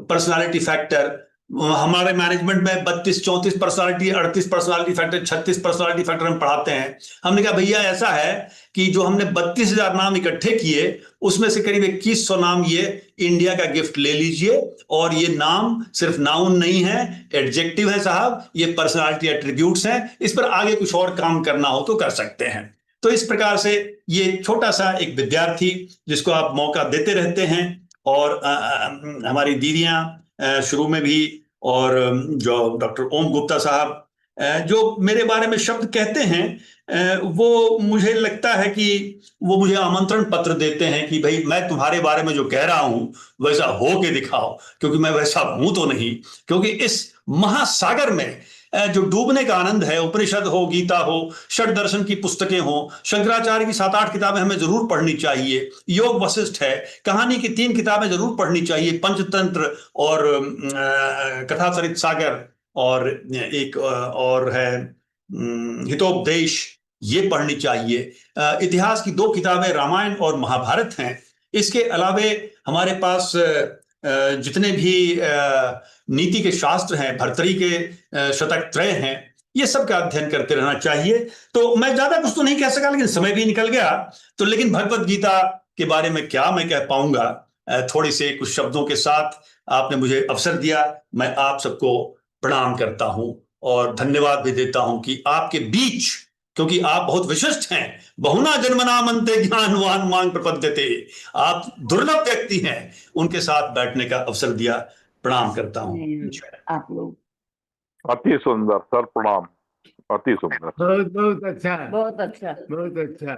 पर्सनालिटी फैक्टर, हमारे मैनेजमेंट में 32-34 personality, 38 personality factor, 36 personality factor हम पढ़ाते हैं। हमने कहा भैया ऐसा है कि जो हमने 32,000 नाम इकट्ठे किए उसमें से करीब 2100 नाम ये इंडिया का गिफ्ट ले लीजिए, और ये नाम सिर्फ नाउन नहीं है, एडजेक्टिव है साहब, ये पर्सनालिटी एट्रीब्यूट्स हैं। इस पर आगे कुछ और काम करना हो तो कर सकते हैं। तो इस प्रकार से ये छोटा सा एक विद्यार्थी जिसको आप मौका देते रहते हैं, और हमारी दीदियां शुरू में भी, और जो डॉक्टर ओम गुप्ता साहब जो मेरे बारे में शब्द कहते हैं, वो मुझे लगता है कि वो मुझे आमंत्रण पत्र देते हैं कि भाई मैं तुम्हारे बारे में जो कह रहा हूं वैसा हो के दिखाओ, क्योंकि मैं वैसा हूं तो नहीं। क्योंकि इस महासागर में जो डूबने का आनंद है, उपनिषद हो, गीता हो, षड दर्शन की पुस्तकें हो, शंकराचार्य की 7-8 किताबें हमें जरूर पढ़नी चाहिए, योग वशिष्ठ है, कहानी की 3 किताबें जरूर पढ़नी चाहिए, पंचतंत्र और कथा सरित सागर, और एक और है हितोपदेश, ये पढ़नी चाहिए। इतिहास की 2 किताबें रामायण और महाभारत हैं। इसके अलावे हमारे पास जितने भी नीति के शास्त्र हैं, भर्तरी के शतक त्रय हैं, ये सब का अध्ययन करते रहना चाहिए। तो मैं ज्यादा कुछ तो नहीं कह सका, लेकिन समय भी निकल गया, तो लेकिन भगवत गीता के बारे में क्या मैं कह पाऊंगा। थोड़े से कुछ शब्दों के साथ आपने मुझे अवसर दिया, मैं आप सबको प्रणाम करता हूं और धन्यवाद भी देता हूं कि आपके बीच, क्योंकि आप बहुत विशिष्ट हैं, बहुना जन्मनामन्ते ज्ञानवान मांग प्रपद्यते, आप दुर्लभ व्यक्ति हैं, उनके साथ बैठने का अवसर दिया। प्रणाम करता हूं। आप लोग अति सुंदर सर, प्रणाम, अति सुंदर, बहुत बहुत अच्छा, बहुत अच्छा, बहुत अच्छा।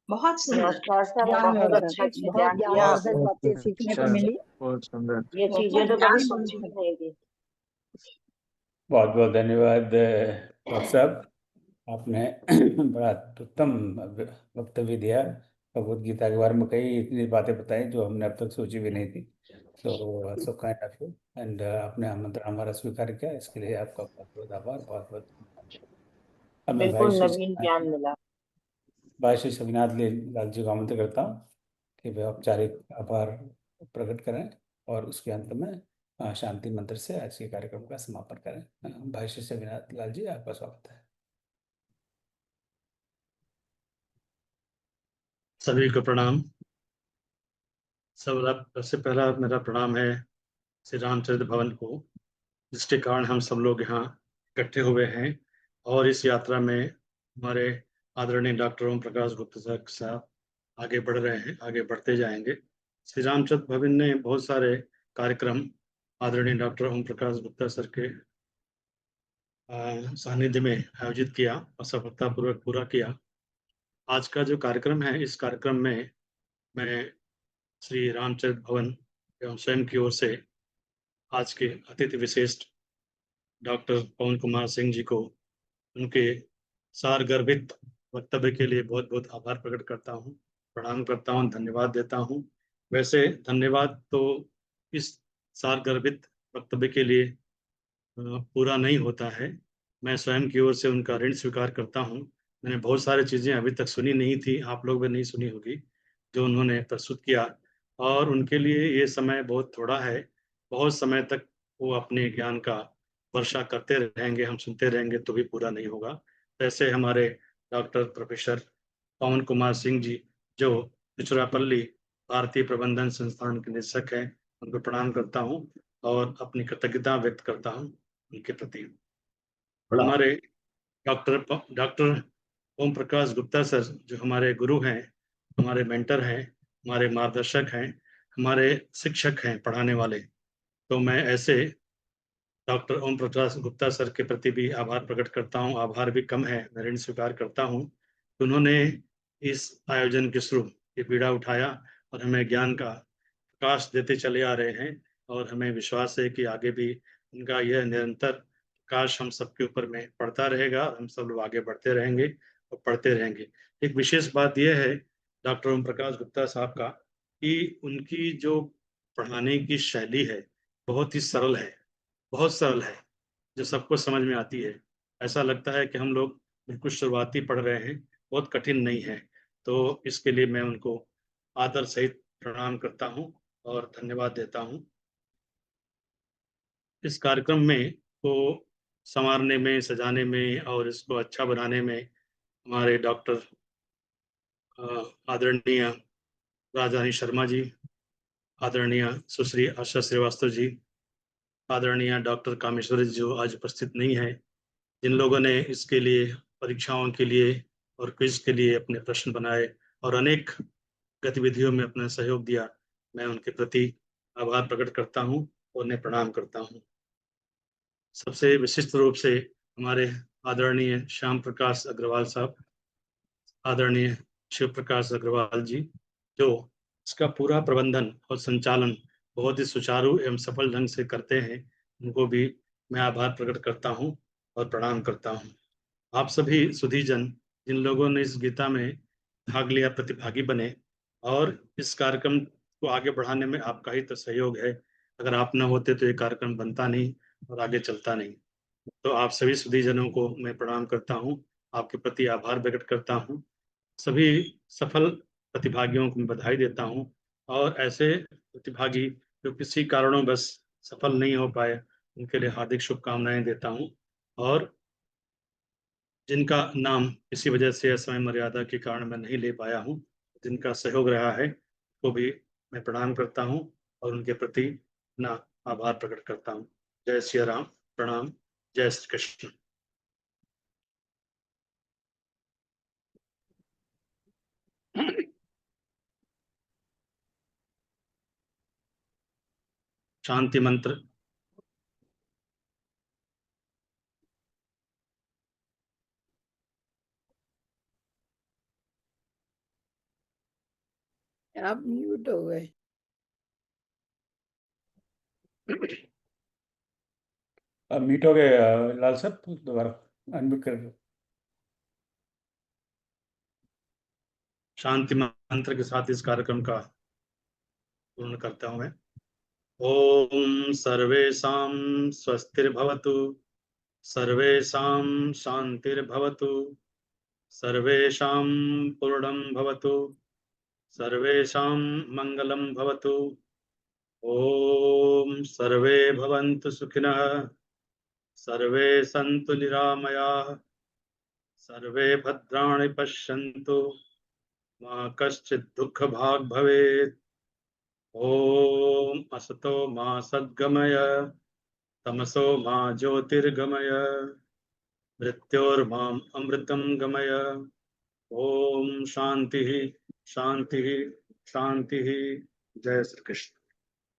बहुत सुंदर। नमस्कार सर, बहुत अच्छा, बहुत ज्ञानवर्धक बातें सीखने को मिली। बहुत सुंदर। ये चीजें तो कभी समझ में नहीं थी। बहुत बहुत धन्यवाद डॉक्टर साहब, आपने बड़ा उत्तम वक्तव्य दिया। भगवत गीता के बारे में कई इतनी बातें बताई जो हमने अब तक सोची भी नहीं थी। तो so kind of you, and आपने आमंत्रण हमारा स्वीकार किया, इसके लिए आपका बहुत बहुत आभार, बहुत बहुत धन्यवाद। अब मैं बिल्कुल नवीन ज्ञान मिला। भाई श्री सविनाथ लाल जी को आमंत्रित करता हूँ कि वे औपचारिक आभार प्रकट करें और उसके अंत में शांति मंत्र से आज के कार्यक्रम का समापन करें। भाई श्री सविनाथ लाल जी, आपका स्वागत है। सभी को प्रणाम। सबसे पहला मेरा प्रणाम है श्री रामचरित्र भवन को, जिसके कारण हम सब लोग यहाँ इकट्ठे हुए हैं और इस यात्रा में हमारे आदरणीय डॉक्टर ओम प्रकाश गुप्ता साहब आगे बढ़ रहे हैं, आगे बढ़ते जाएंगे। श्री रामचरित्र भवन ने बहुत सारे कार्यक्रम आदरणीय डॉक्टर ओम प्रकाश गुप्ता सर के सानिध्य में आयोजित किया और सफलतापूर्वक पूरा किया। आज का जो कार्यक्रम है, इस कार्यक्रम में मैं श्री रामचरित्र भवन एवं स्वयं की ओर से आज के अतिथि विशिष्ट डॉक्टर पवन कुमार सिंह जी को उनके सारगर्भित वक्तव्य के लिए बहुत बहुत आभार प्रकट करता हूँ, प्रणाम करता हूँ, धन्यवाद देता हूँ। वैसे धन्यवाद तो इस सारगर्भित वक्तव्य के लिए पूरा नहीं होता है। मैं स्वयं की ओर से उनका ऋण स्वीकार करता हूँ। मैंने बहुत सारी चीज़ें अभी तक सुनी नहीं थी, आप लोग भी नहीं सुनी होगी, जो उन्होंने प्रस्तुत किया, और उनके लिए ये समय बहुत थोड़ा है। बहुत समय तक वो अपने ज्ञान का वर्षा करते रहेंगे, हम सुनते रहेंगे तो भी पूरा नहीं होगा। ऐसे हमारे डॉक्टर प्रोफेसर पवन कुमार सिंह जी, जो तिरुचिरापल्ली भारतीय प्रबंधन संस्थान के निदेशक हैं, उनको प्रणाम करता हूँ और अपनी कृतज्ञता व्यक्त करता हूँ उनके प्रति। हमारे डॉक्टर ओम प्रकाश गुप्ता सर, जो हमारे गुरु हैं, हमारे मेंटर हैं, हमारे मार्गदर्शक हैं, हमारे शिक्षक हैं, पढ़ाने वाले, तो मैं ऐसे डॉक्टर ओम प्रकाश गुप्ता सर के प्रति भी आभार प्रकट करता हूँ। आभार भी कम है, मैं ऋण स्वीकार करता हूँ। उन्होंने इस आयोजन के शुरू ये बीड़ा उठाया और हमें ज्ञान का प्रकाश देते चले आ रहे हैं, और हमें विश्वास है कि आगे भी उनका यह निरंतर प्रकाश हम सबके ऊपर में पड़ता रहेगा, हम सब लोग आगे बढ़ते रहेंगे और पढ़ते रहेंगे। एक विशेष बात यह है डॉक्टर ओम प्रकाश गुप्ता साहब का, कि उनकी जो पढ़ाने की शैली है बहुत ही सरल है, बहुत सरल है, जो सबको समझ में आती है। ऐसा लगता है कि हम लोग बिल्कुल शुरुआती पढ़ रहे हैं, बहुत कठिन नहीं है। तो इसके लिए मैं उनको आदर सहित प्रणाम करता हूँ और धन्यवाद देता हूँ। इस कार्यक्रम में को संवारने में, सजाने में और इसको अच्छा बनाने में हमारे डॉक्टर आदरणीय राजधानी शर्मा जी, आदरणीय सुश्री आशा श्रीवास्तव जी, आदरणीय डॉक्टर कामेश्वर जी, जो आज उपस्थित नहीं है, जिन लोगों ने इसके लिए, परीक्षाओं के लिए और क्विज के लिए अपने प्रश्न बनाए और अनेक गतिविधियों में अपना सहयोग दिया, मैं उनके प्रति आभार प्रकट करता हूँ और उन्हें प्रणाम करता हूँ। सबसे विशिष्ट रूप से हमारे आदरणीय श्याम प्रकाश अग्रवाल साहब, आदरणीय शिव प्रकाश अग्रवाल जी, जो इसका पूरा प्रबंधन और संचालन बहुत ही सुचारू एवं सफल ढंग से करते हैं, उनको भी मैं आभार प्रकट करता हूँ और प्रणाम करता हूँ। आप सभी सुधीजन, जिन लोगों ने इस गीता में भाग लिया, प्रतिभागी बने, और इस कार्यक्रम को आगे बढ़ाने में आपका ही तो सहयोग है। अगर आप न होते तो ये कार्यक्रम बनता नहीं और आगे चलता नहीं। तो आप सभी सुधीजनों को मैं प्रणाम करता हूँ, आपके प्रति आभार प्रकट करता हूँ। सभी सफल प्रतिभागियों को मैं बधाई देता हूँ, और ऐसे प्रतिभागी जो किसी कारणों बस सफल नहीं हो पाए, उनके लिए हार्दिक शुभकामनाएं देता हूँ। और जिनका नाम किसी वजह से समय मर्यादा के कारण मैं नहीं ले पाया हूँ, जिनका सहयोग रहा है, वो भी मैं प्रणाम करता हूँ और उनके प्रति अपना आभार प्रकट करता हूँ। जय श्री राम, प्रणाम, जय श्री कृष्ण। शांति मंत्र। आप म्यूट हो गए। अब मीट हो गए लाल सर, दोबारा अनम्यूट कर दो। शांति मंत्र के साथ इस कार्यक्रम का पूर्ण करता हूं मैं। ओम सर्वेषां स्वस्तिर्भवतु, सर्वेषां शांतिर्भवतु, सर्वेषां पूर्णं भवतु, सर्वेषां मंगलं भवतु। ओम सर्वे भवन्तु सुखिनः, सर्वे सन्तु निरामयाः, सर्वे भद्राणि पश्यन्तु, मा कश्चित् दुःखभाग् भवेत्। ओम असतो मा सद्गमय, तमसो मा ज्योतिर्गमय, मृत्योर्माम् अमृतं गमय। ओम शांति शांति शांति। जय श्री कृष्ण।